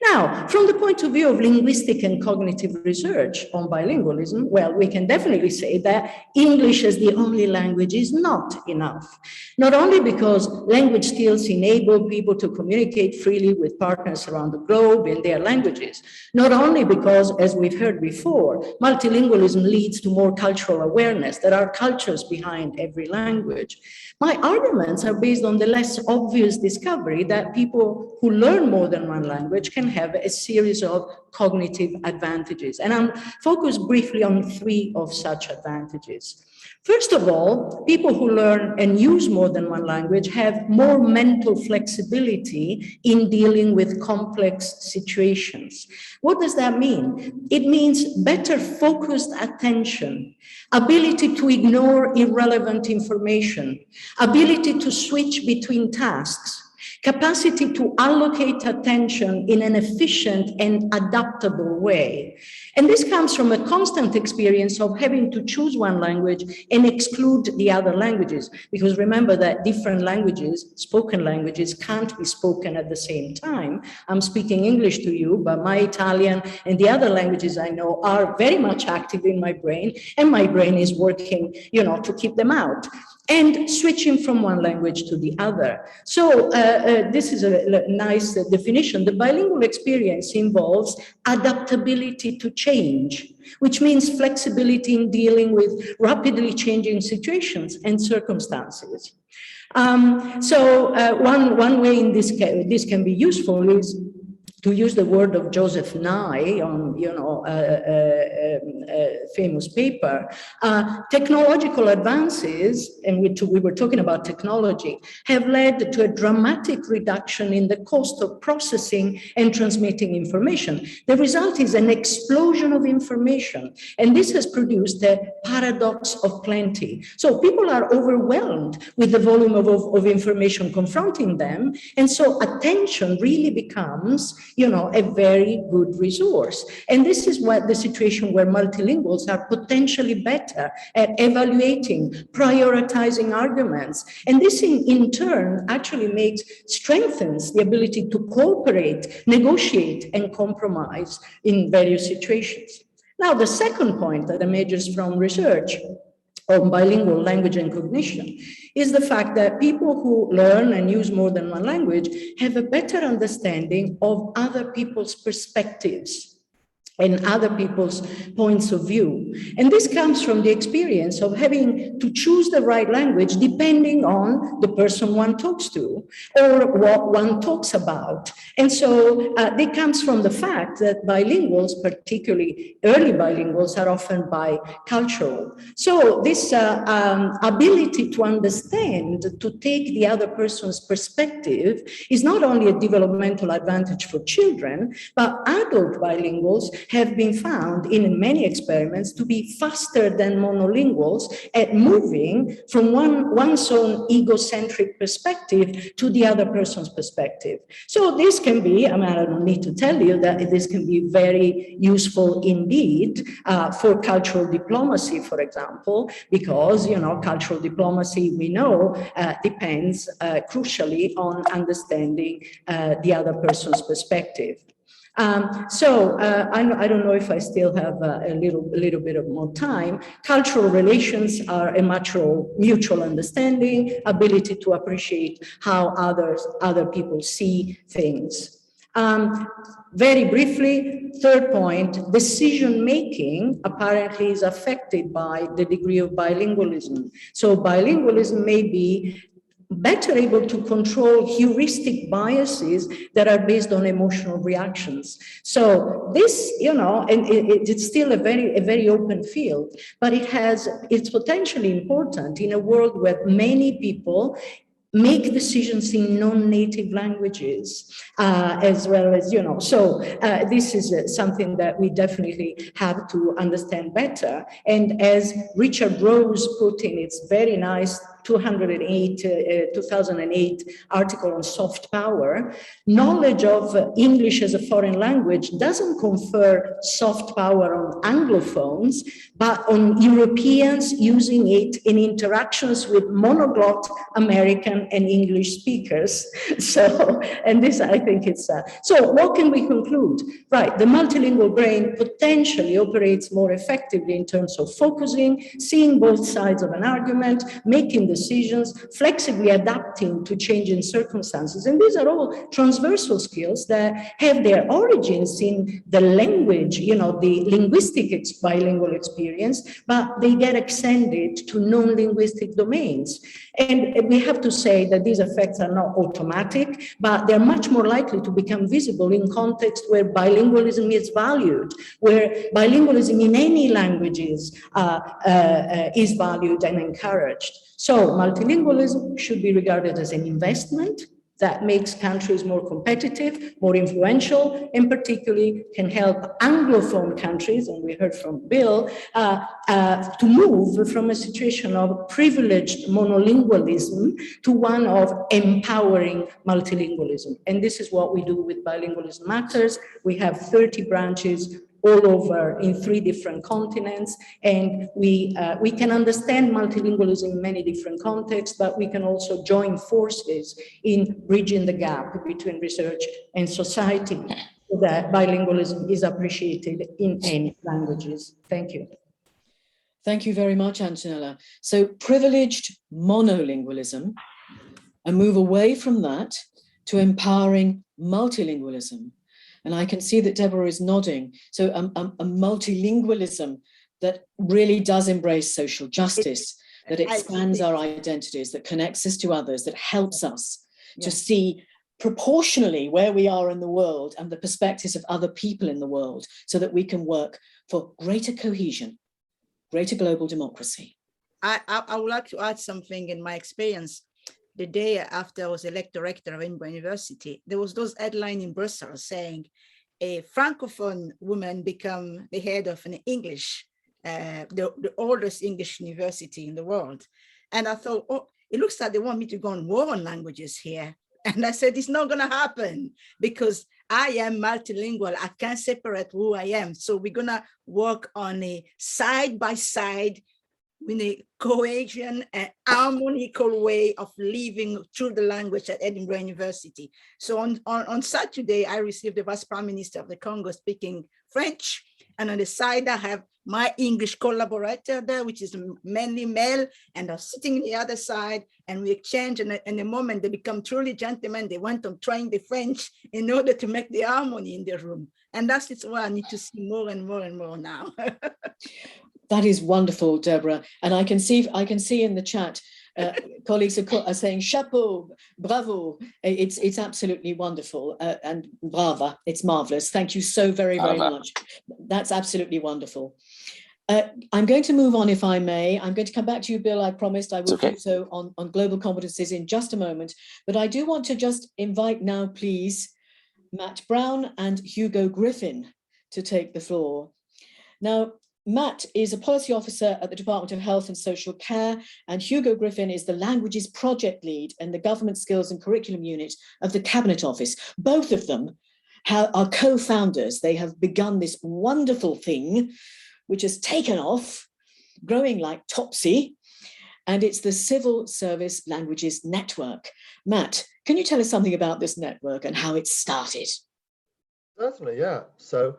Now, from the point of view of linguistic and cognitive research on bilingualism, well, we can definitely say that English as the only language is not enough. Not only because language skills enable people to communicate freely with partners around the globe in their languages, not only because, as we've heard before, multilingualism leads to more cultural awareness. There are cultures behind every language. My arguments are based on the less obvious discovery that people who learn more than one language can have a series of cognitive advantages. And I'm focused briefly on 3 of such advantages. First of all, people who learn and use more than one language have more mental flexibility in dealing with complex situations. What does that mean? It means better focused attention, ability to ignore irrelevant information, ability to switch between tasks, capacity to allocate attention in an efficient and adaptable way. And this comes from a constant experience of having to choose one language and exclude the other languages. Because remember that different languages, spoken languages, can't be spoken at the same time. I'm speaking English to you, but my Italian and the other languages I know are very much active in my brain, and my brain is working, to keep them out. And switching from one language to the other. So this is a nice definition. The bilingual experience involves adaptability to change, which means flexibility in dealing with rapidly changing situations and circumstances. One way in this can be useful is to use the word of Joseph Nye on, a famous paper, technological advances, and we were talking about technology, have led to a dramatic reduction in the cost of processing and transmitting information. The result is an explosion of information, and this has produced a paradox of plenty. So people are overwhelmed with the volume of information confronting them, and so attention really becomes a very good resource. And this is what the situation where multilinguals are potentially better at evaluating, prioritizing arguments. And this in turn actually strengthens the ability to cooperate, negotiate, and compromise in various situations. Now, the second point that emerges from research on bilingual language and cognition is the fact that people who learn and use more than one language have a better understanding of other people's perspectives and other people's points of view. And this comes from the experience of having to choose the right language depending on the person one talks to or what one talks about. And so it comes from the fact that bilinguals, particularly early bilinguals, are often bicultural. So this ability to understand, to take the other person's perspective is not only a developmental advantage for children, but adult bilinguals have been found in many experiments to be faster than monolinguals at moving from one's own egocentric perspective to the other person's perspective. So this can be, I don't need to tell you that this can be very useful indeed for cultural diplomacy, for example, because, cultural diplomacy, we know, depends crucially on understanding the other person's perspective. I don't know if I still have a little bit of more time. Cultural relations are a mutual understanding, ability to appreciate how other people see things. Very briefly, third point, decision-making apparently is affected by the degree of bilingualism. So bilingualism may be better able to control heuristic biases that are based on emotional reactions. So this, and it's still a very open field, but it's potentially important in a world where many people make decisions in non-native languages, as well as, so this is something that we definitely have to understand better. And as Richard Rose put in its very nice 2008 article on soft power, knowledge of English as a foreign language doesn't confer soft power on Anglophones, but on Europeans using it in interactions with monoglot American and English speakers. So, and this, I think it's, so what can we conclude? Right, the multilingual brain potentially operates more effectively in terms of focusing, seeing both sides of an argument, making decisions, flexibly adapting to changing circumstances. And these are all transversal skills that have their origins in the language, the linguistic bilingual experience, but they get extended to non-linguistic domains. And we have to say that these effects are not automatic, but they're much more likely to become visible in context where bilingualism is valued, where bilingualism in any languages is valued and encouraged. So multilingualism should be regarded as an investment that makes countries more competitive, more influential, and particularly can help Anglophone countries, and we heard from Bill, to move from a situation of privileged monolingualism to one of empowering multilingualism. And this is what we do with Bilingualism Matters. We have 30 branches all over in 3 different continents. And we can understand multilingualism in many different contexts, but we can also join forces in bridging the gap between research and society so that bilingualism is appreciated in any languages. Thank you. Thank you very much, Antonella. So privileged monolingualism, a move away from that to empowering multilingualism. And I can see that Deborah is nodding. So a multilingualism that really does embrace social justice, that expands our identities, that connects us to others, that helps us to see proportionally where we are in the world and the perspectives of other people in the world, so that we can work for greater cohesion, greater global democracy. I would like to add something in my experience. The day after I was elected rector of Edinburgh University, there was those headlines in Brussels saying a Francophone woman become the head of an English, the oldest English university in the world. And I thought, oh, it looks like they want me to go on war on languages here. And I said, it's not gonna happen because I am multilingual. I can't separate who I am. So we're gonna work on a side-by-side in a cohesion and harmonical way of living through the language at Edinburgh University. So on Saturday, I received the Vice Prime Minister of the Congo speaking French. And on the side, I have my English collaborator there, which is mainly male, and I'm sitting on the other side, and we exchange, and in the moment they become truly gentlemen, they went on trying the French in order to make the harmony in the room. And that's what I need to see more and more and more now. That is wonderful, Deborah. And I can see in the chat, colleagues are saying chapeau, bravo. It's absolutely wonderful, and brava, it's marvelous. Thank you so very, very much. That's absolutely wonderful. I'm going to move on, if I may. I'm going to come back to you, Bill. I promised I would do so on global competencies in just a moment. But I do want to just invite now, please, Matt Brown and Hugo Griffin to take the floor. Now, Matt is a policy officer at the Department of Health and Social Care, and Hugo Griffin is the Languages Project Lead in the Government Skills and Curriculum Unit of the Cabinet Office. Both of them are co-founders. They have begun this wonderful thing, which has taken off, growing like Topsy, and it's the Civil Service Languages Network. Matt, can you tell us something about this network and how it started? Certainly, yeah. So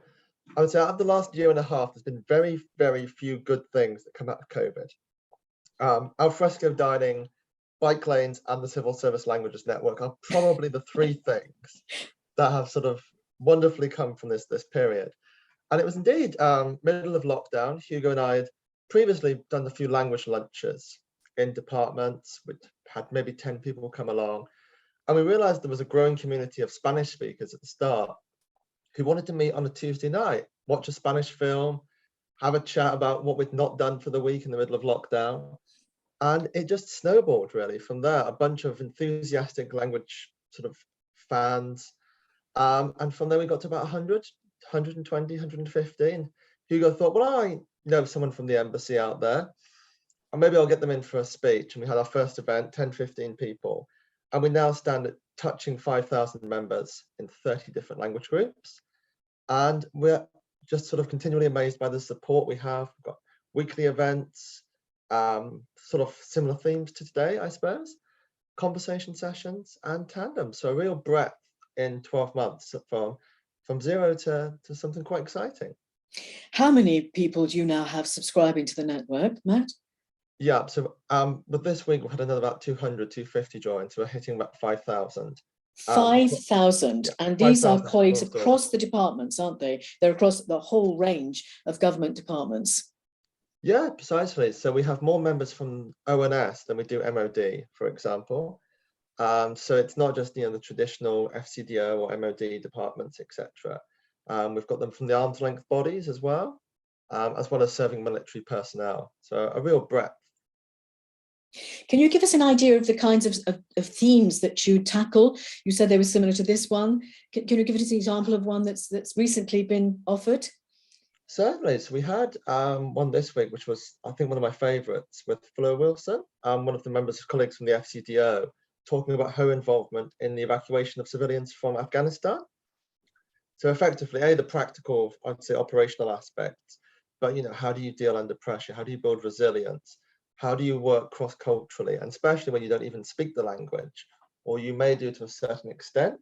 I would say out of the last year and a half, there's been very, very few good things that come out of COVID. Alfresco dining, bike lanes, and the Civil Service Languages Network are probably the 3 things that have sort of wonderfully come from this period. And it was indeed middle of lockdown. Hugo and I had previously done a few language lunches in departments, which had maybe 10 people come along. And we realized there was a growing community of Spanish speakers at the start who wanted to meet on a Tuesday night, watch a Spanish film, have a chat about what we'd not done for the week in the middle of lockdown. And it just snowballed really from there, a bunch of enthusiastic language sort of fans. And from there we got to about 100, 120, 115. Hugo thought, well, I know someone from the embassy out there, and maybe I'll get them in for a speech. And we had our first event, 10, 15 people. And we now stand at touching 5,000 members in 30 different language groups. And we're just sort of continually amazed by the support we have. We've got weekly events, sort of similar themes to today, I suppose, conversation sessions and tandem. So a real breadth in 12 months from zero to something quite exciting. How many people do you now have subscribing to the network, Matt? Yeah, so but this week we've had another about 200, 250 join, so we're hitting about 5,000. 5,000, yeah, and these 5,000 are colleagues across the departments, aren't they? They're across the whole range of government departments. Yeah, precisely. So we have more members from ONS than we do MOD, for example. So it's not just the traditional FCDO or MOD departments, etc. We've got them from the arm's length bodies as well as serving military personnel. So a real breadth. Can you give us an idea of the kinds of themes that you tackle? You said they were similar to this one. Can you give us an example of one that's recently been offered? Certainly. So we had one this week, which was, I think, one of my favourites, with Fleur Wilson, one of the members, colleagues from the FCDO, talking about her involvement in the evacuation of civilians from Afghanistan. So effectively, the practical, I'd say, operational aspects, but how do you deal under pressure? How do you build resilience? How do you work cross-culturally, and especially when you don't even speak the language, or you may do to a certain extent,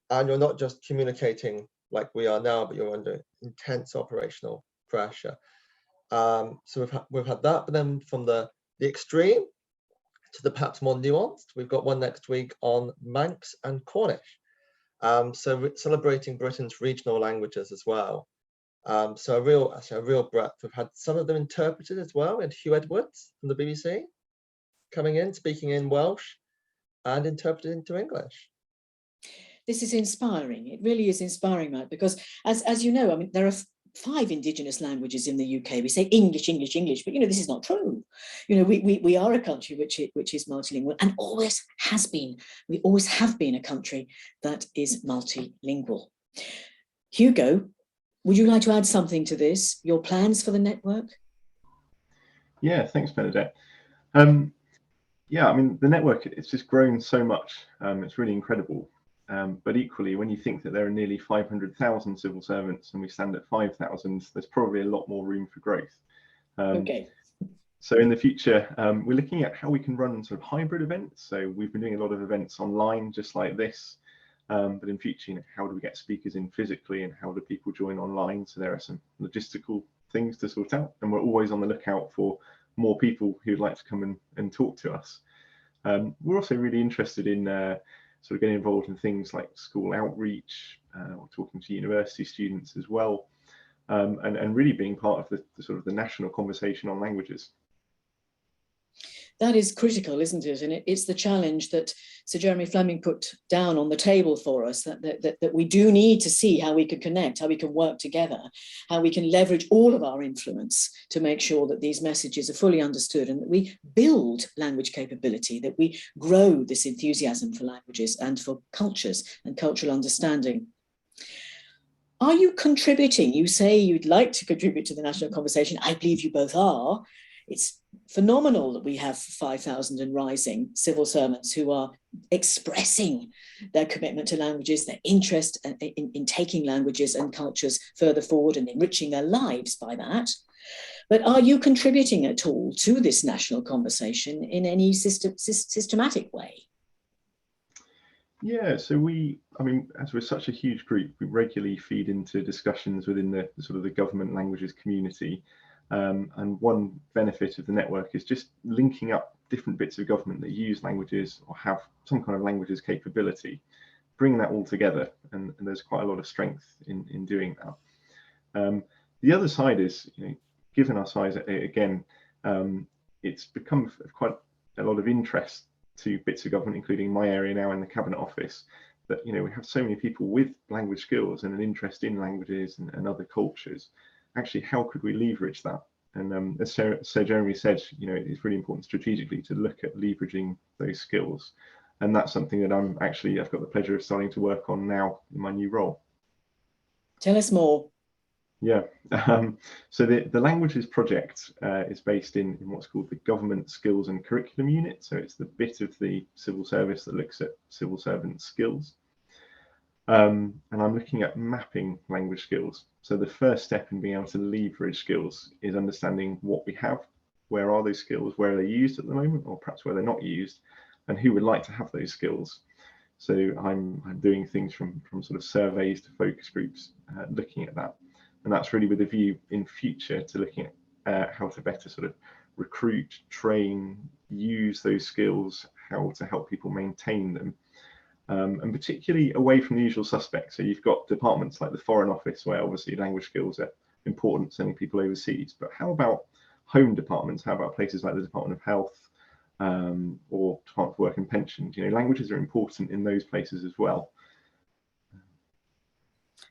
and you're not just communicating like we are now, but you're under intense operational pressure. So we've had that, but then from the extreme to the perhaps more nuanced, we've got one next week on Manx and Cornish. So celebrating Britain's regional languages as well. So a real breadth. We've had some of them interpreted as well. And Hugh Edwards from the BBC coming in, speaking in Welsh and interpreted into English. This is inspiring. It really is inspiring, Matt, because as you know, I mean, there are 5 indigenous languages in the UK. We say English, English, English, but this is not true. We are a country which is multilingual, and always has been. We always have been a country that is multilingual. Hugo, would you like to add something to this? Your plans for the network? Yeah, thanks, Bernadette. Yeah, I mean, the network, it's just grown so much. It's really incredible. But equally, when you think that there are nearly 500,000 civil servants and we stand at 5,000, there's probably a lot more room for growth. Okay. So in the future, we're looking at how we can run sort of hybrid events. So we've been doing a lot of events online, just like this. But in future, how do we get speakers in physically, and how do people join online? So there are some logistical things to sort out, and we're always on the lookout for more people who'd like to come and talk to us. We're also really interested in sort of getting involved in things like school outreach, or talking to university students as well, and really being part of the sort of the national conversation on languages. That is critical, isn't it? And it's the challenge that Sir Jeremy Fleming put down on the table for us, that we do need to see how we can connect, how we can work together, how we can leverage all of our influence to make sure that these messages are fully understood, and that we build language capability, that we grow this enthusiasm for languages and for cultures and cultural understanding. Are you contributing? You say you'd like to contribute to the national conversation. I believe you both are. It's phenomenal that we have 5,000 and rising civil servants who are expressing their commitment to languages, their interest in taking languages and cultures further forward and enriching their lives by that. But are you contributing at all to this national conversation in any systematic way? Yeah, so I mean, as we're such a huge group, we regularly feed into discussions within the sort of the government languages community. And one benefit of the network is just linking up different bits of government that use languages or have some kind of languages capability, bring that all together, and there's quite a lot of strength in doing that. The other side is, given our size, again, it's become quite a lot of interest to bits of government, including my area now in the Cabinet Office, that we have so many people with language skills and an interest in languages and other cultures. Actually, how could we leverage that? And as Sir Jeremy said, it's really important strategically to look at leveraging those skills. And that's something that I've got the pleasure of starting to work on now in my new role. Tell us more. Yeah, so the Languages project is based in what's called the Government Skills and Curriculum Unit. So it's the bit of the civil service that looks at civil servant skills. And I'm looking at mapping language skills. So the first step in being able to leverage skills is understanding what we have, where are those skills, where are they used at the moment, or perhaps where they're not used, and who would like to have those skills. So I'm doing things from sort of surveys to focus groups, looking at that. And that's really with a view in future to looking at how to better sort of recruit, train, use those skills, how to help people maintain them. And particularly away from the usual suspects. So you've got departments like the Foreign Office, where obviously language skills are important, sending people overseas. But how about home departments? How about places like the Department of Health or Department of Work and Pensions? Languages are important in those places as well.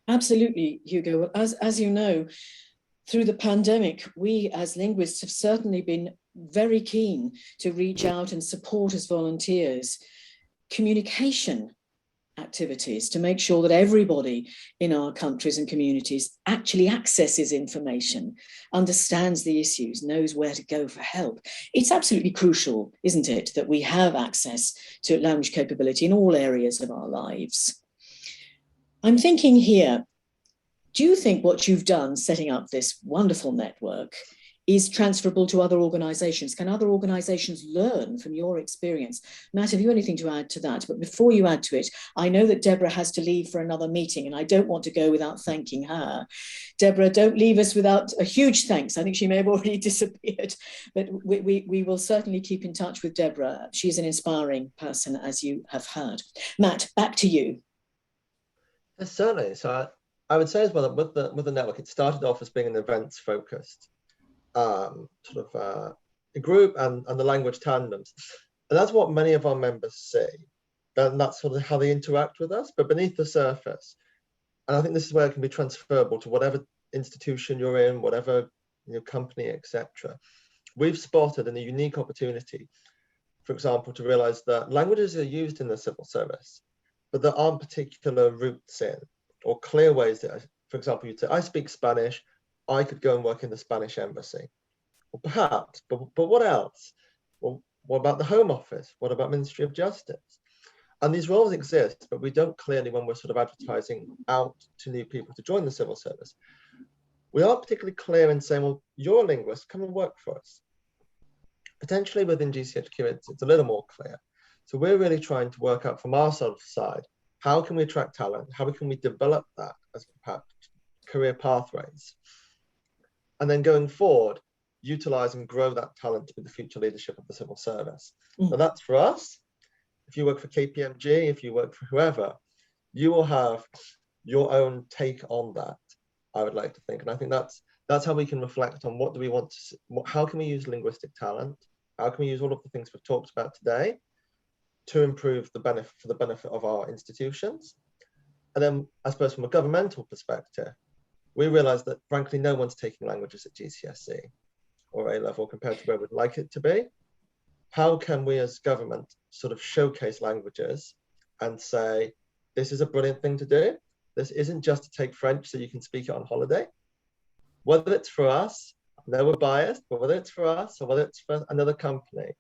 Absolutely, Hugo. As you know, through the pandemic, we as linguists have certainly been very keen to reach out and support as volunteers communication activities to make sure that everybody in our countries and communities actually accesses information, understands the issues, knows where to go for help. It's absolutely crucial, isn't it, that we have access to language capability in all areas of our lives. I'm thinking here, do you think what you've done setting up this wonderful network is transferable to other organizations? Can other organizations learn from your experience? Matt, have you anything to add to that? But before you add to it, I know that Deborah has to leave for another meeting and I don't want to go without thanking her. Deborah, don't leave us without a huge thanks. I think she may have already disappeared, but we will certainly keep in touch with Deborah. She's an inspiring person, as you have heard. Matt, back to you. Yes, certainly. So I would say as well that with the network, it started off as being an events focused a group and the language tandems. And that's what many of our members see. And that's sort of how they interact with us, but beneath the surface. And I think this is where it can be transferable to whatever institution you're in, whatever company, etc. We've spotted a unique opportunity, for example, to realize that languages are used in the civil service, but there aren't particular routes in or clear ways that, for example, you'd say, I speak Spanish, I could go and work in the Spanish embassy. Well, perhaps, but what else? Well, what about the Home Office? What about Ministry of Justice? And these roles exist, but we don't clearly, when we're sort of advertising out to new people to join the civil service, we aren't particularly clear in saying, well, you're a linguist, come and work for us. Potentially within GCHQ, it's a little more clear. So we're really trying to work out from our sort of side, how can we attract talent? How can we develop that as perhaps career pathways? And then going forward, utilize and grow that talent to be the future leadership of the civil service. So that's for us. If you work for KPMG, if you work for whoever, you will have your own take on that, I would like to think. And I think that's how we can reflect on what do we want to, how can we use linguistic talent? How can we use all of the things we've talked about today to improve the benefit for the benefit of our institutions? And then I suppose from a governmental perspective, we realize that frankly, no one's taking languages at GCSE or A level compared to where we'd like it to be. How can we as government sort of showcase languages and say, this is a brilliant thing to do. This isn't just to take French so you can speak it on holiday. Whether it's for us, I know we're biased, but whether it's for us or whether it's for another company,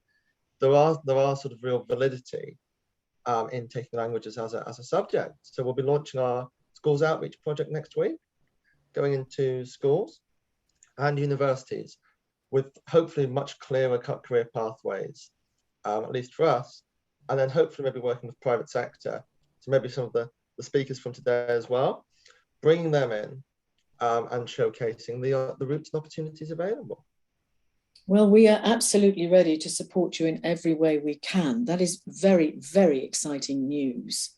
there are sort of real validity in taking languages as a subject. So we'll be launching our schools outreach project next week, going into schools and universities with hopefully much clearer cut career pathways, at least for us, and then hopefully maybe working with private sector. So maybe some of the speakers from today as well, bringing them in and showcasing the routes and opportunities available. Well, we are absolutely ready to support you in every way we can. That is very, very exciting news.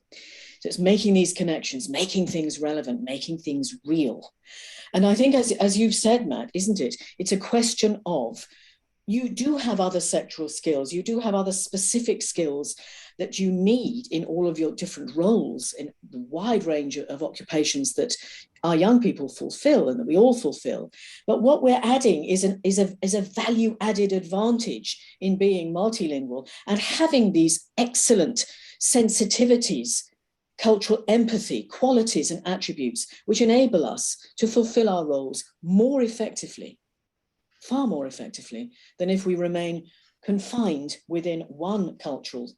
So it's making these connections, making things relevant, making things real. And I think as you've said, Matt, isn't it? It's a question of, you do have other sectoral skills, you do have other specific skills that you need in all of your different roles in the wide range of occupations that our young people fulfill and that we all fulfill. But what we're adding is a value added advantage in being multilingual and having these excellent sensitivities, cultural empathy, qualities and attributes which enable us to fulfill our roles more effectively, far more effectively than if we remain confined within one cultural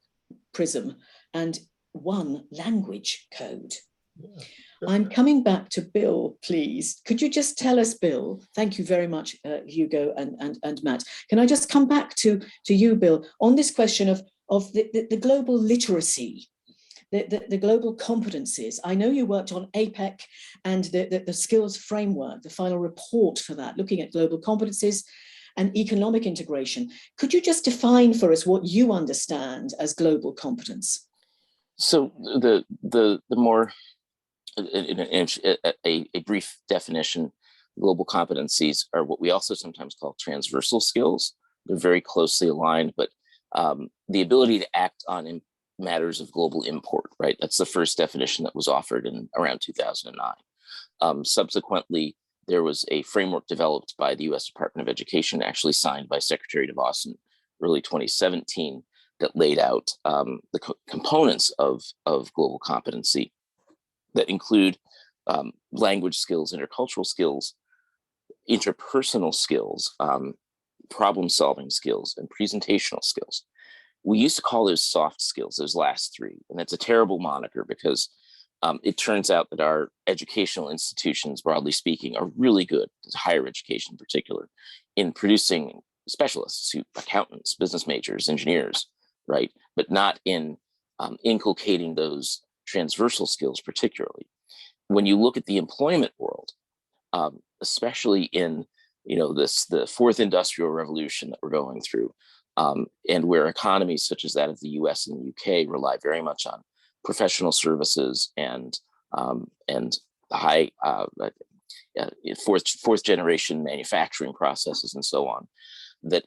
prism and one language code. Yeah. I'm coming back to Bill, please. Could you just tell us, Bill, thank you very much, Hugo and Matt. Can I just come back to you, Bill, on this question of the global literacy, the global competencies. I know you worked on APEC and the skills framework, the final report for that, looking at global competencies and economic integration. Could you just define for us what you understand as global competence? So the more, a brief definition, global competencies are what we also sometimes call transversal skills. They're very closely aligned, but the ability to act on matters of global import, right? That's the first definition that was offered in around 2009. Subsequently, there was a framework developed by the US Department of Education, actually signed by Secretary DeVos in early 2017, that laid out the components of global competency that include language skills, intercultural skills, interpersonal skills, problem-solving skills, and presentational skills. We used to call those soft skills, those last three, and that's a terrible moniker because it turns out that our educational institutions, broadly speaking, are really good, higher education in particular, in producing specialists, accountants, business majors, engineers, right? But not in inculcating those transversal skills particularly. When you look at the employment world, especially in the fourth industrial revolution that we're going through, and where economies such as that of the US and the UK rely very much on professional services and high fourth generation manufacturing processes and so on, that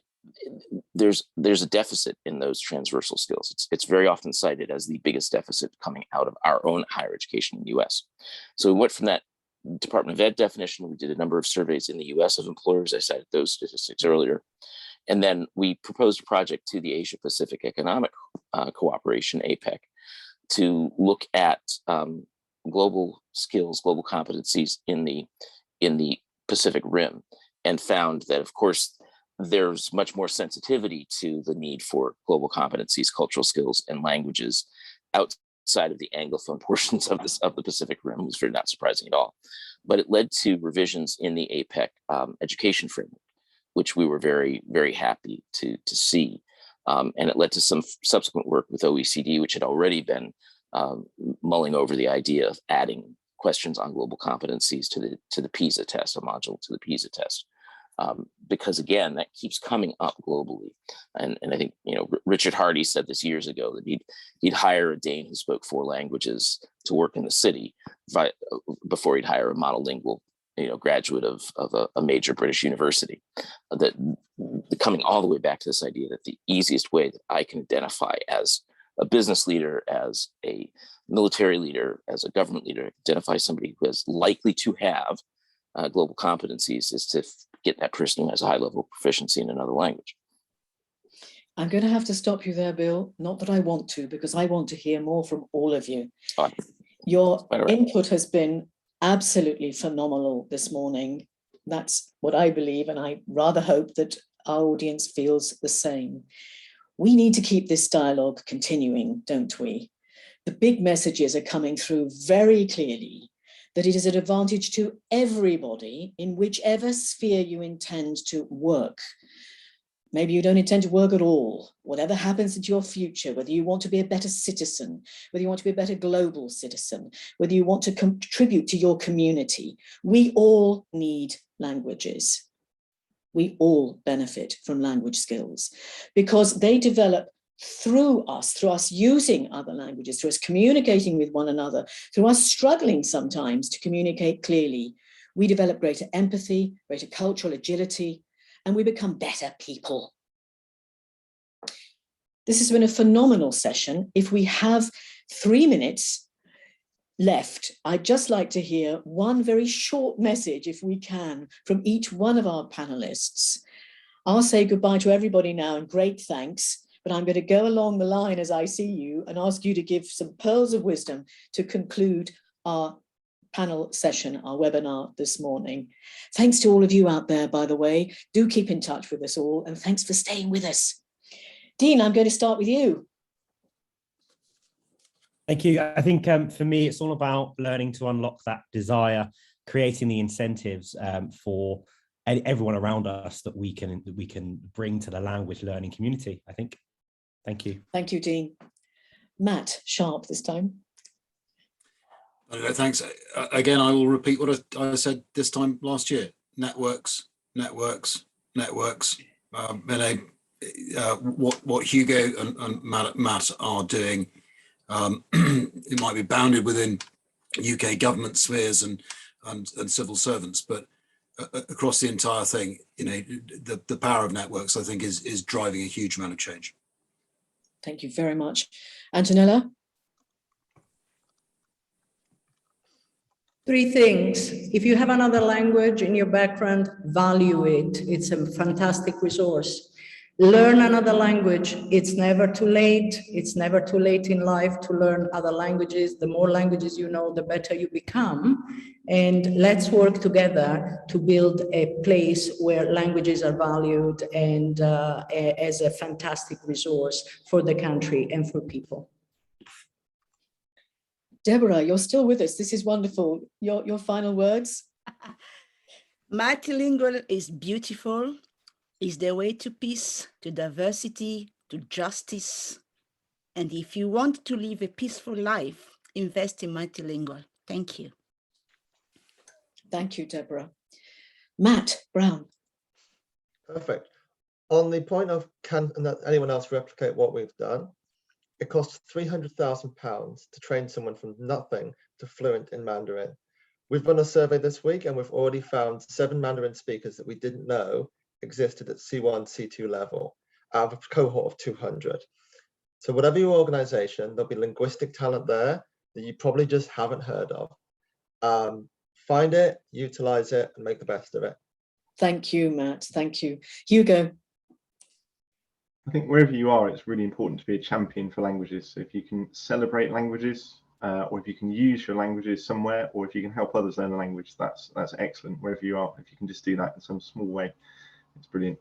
there's a deficit in those transversal skills. It's very often cited as the biggest deficit coming out of our own higher education in the US. So we went from that Department of Ed definition. We did a number of surveys in the US of employers. I cited those statistics earlier. And then we proposed a project to the Asia Pacific Economic Cooperation, APEC, to look at global skills, global competencies in the Pacific Rim, and found that, of course, there's much more sensitivity to the need for global competencies, cultural skills, and languages outside of the Anglophone portions of the Pacific Rim. It was very not surprising at all. But it led to revisions in the APEC education framework, which we were very, very happy to see. And it led to some subsequent work with OECD, which had already been mulling over the idea of adding questions on global competencies to the PISA test, a module to the PISA test. Because again, that keeps coming up globally. And I think, Richard Hardy said this years ago, that he'd hire a Dane who spoke 4 languages to work in the city before he'd hire a monolingual graduate of a major British university. That coming all the way back to this idea that the easiest way that I can identify as a business leader, as a military leader, as a government leader, identify somebody who is likely to have global competencies is to get that person who has a high level of proficiency in another language. I'm going to have to stop you there, Bill. Not that I want to, because I want to hear more from all of you. Your input has been absolutely phenomenal this morning. That's what I believe, and I rather hope that our audience feels the same. We need to keep this dialogue continuing, don't we? The big messages are coming through very clearly, that it is an advantage to everybody in whichever sphere you intend to work. Maybe you don't intend to work at all. Whatever happens into your future, whether you want to be a better citizen, whether you want to be a better global citizen, whether you want to contribute to your community, we all need languages. We all benefit from language skills because they develop through us using other languages, through us communicating with one another, through us struggling sometimes to communicate clearly. We develop greater empathy, greater cultural agility, and we become better people. This has been a phenomenal session. If we have 3 minutes left, I'd just like to hear one very short message, if we can, from each one of our panelists. I'll say goodbye to everybody now and great thanks, but I'm going to go along the line as I see you and ask you to give some pearls of wisdom to conclude our panel session, our webinar this morning. Thanks to all of you out there, by the way. Do keep in touch with us all, and thanks for staying with us. Dean, I'm going to start with you. Thank you. I think for me, it's all about learning to unlock that desire, creating the incentives for everyone around us that we can bring to the language learning community, I think. Thank you. Thank you, Dean. Matt, sharp this time. Thanks. Again, I will repeat what I said this time last year. Networks, networks, networks. What Hugo and Matt are doing, it might be bounded within UK government spheres and civil servants, but across the entire thing, the power of networks, I think, is driving a huge amount of change. Thank you very much. Antonella? 3 things. If you have another language in your background, value it. It's a fantastic resource. Learn another language. It's never too late. It's never too late in life to learn other languages. The more languages you know, the better you become. And let's work together to build a place where languages are valued and as a fantastic resource for the country and for people. Deborah, you're still with us. This is wonderful. Your final words? Multilingual is beautiful. Is the way to peace, to diversity, to justice. And if you want to live a peaceful life, invest in multilingual. Thank you. Thank you, Deborah. Matt Brown. Perfect. On the point of can anyone else replicate what we've done, it costs £300,000 to train someone from nothing to fluent in Mandarin. We've run a survey this week and we've already found 7 Mandarin speakers that we didn't know existed at C1, C2 level out of a cohort of 200. So whatever your organization, there'll be linguistic talent there that you probably just haven't heard of. Find it, utilize it, and make the best of it. Thank you, Matt. Thank you. Hugo. I think wherever you are, it's really important to be a champion for languages. So if you can celebrate languages, or if you can use your languages somewhere, or if you can help others learn a language, that's excellent. Wherever you are, if you can just do that in some small way, it's brilliant.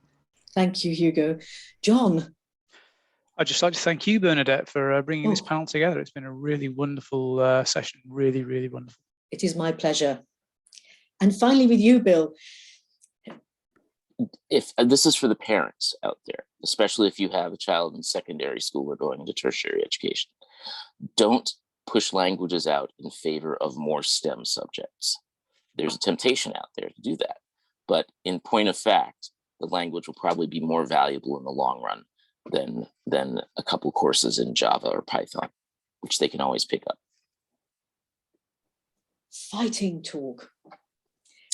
Thank you, Hugo. John. I'd just like to thank you, Bernadette, for bringing this panel together. It's been a really wonderful session, really, really wonderful. It is my pleasure. And finally with you, Bill. If this is for the parents out there, especially if you have a child in secondary school or going into tertiary education, don't push languages out in favor of more STEM subjects. There's a temptation out there to do that. But in point of fact, the language will probably be more valuable in the long run than a couple courses in Java or Python, which they can always pick up. Fighting talk.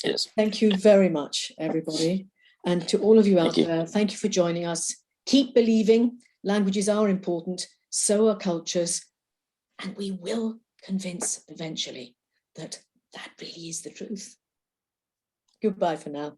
It is. Thank you very much, everybody. And to all of you out there, thank you for joining us. Keep believing. Languages are important, so are cultures. And we will convince eventually that that really is the truth. Goodbye for now.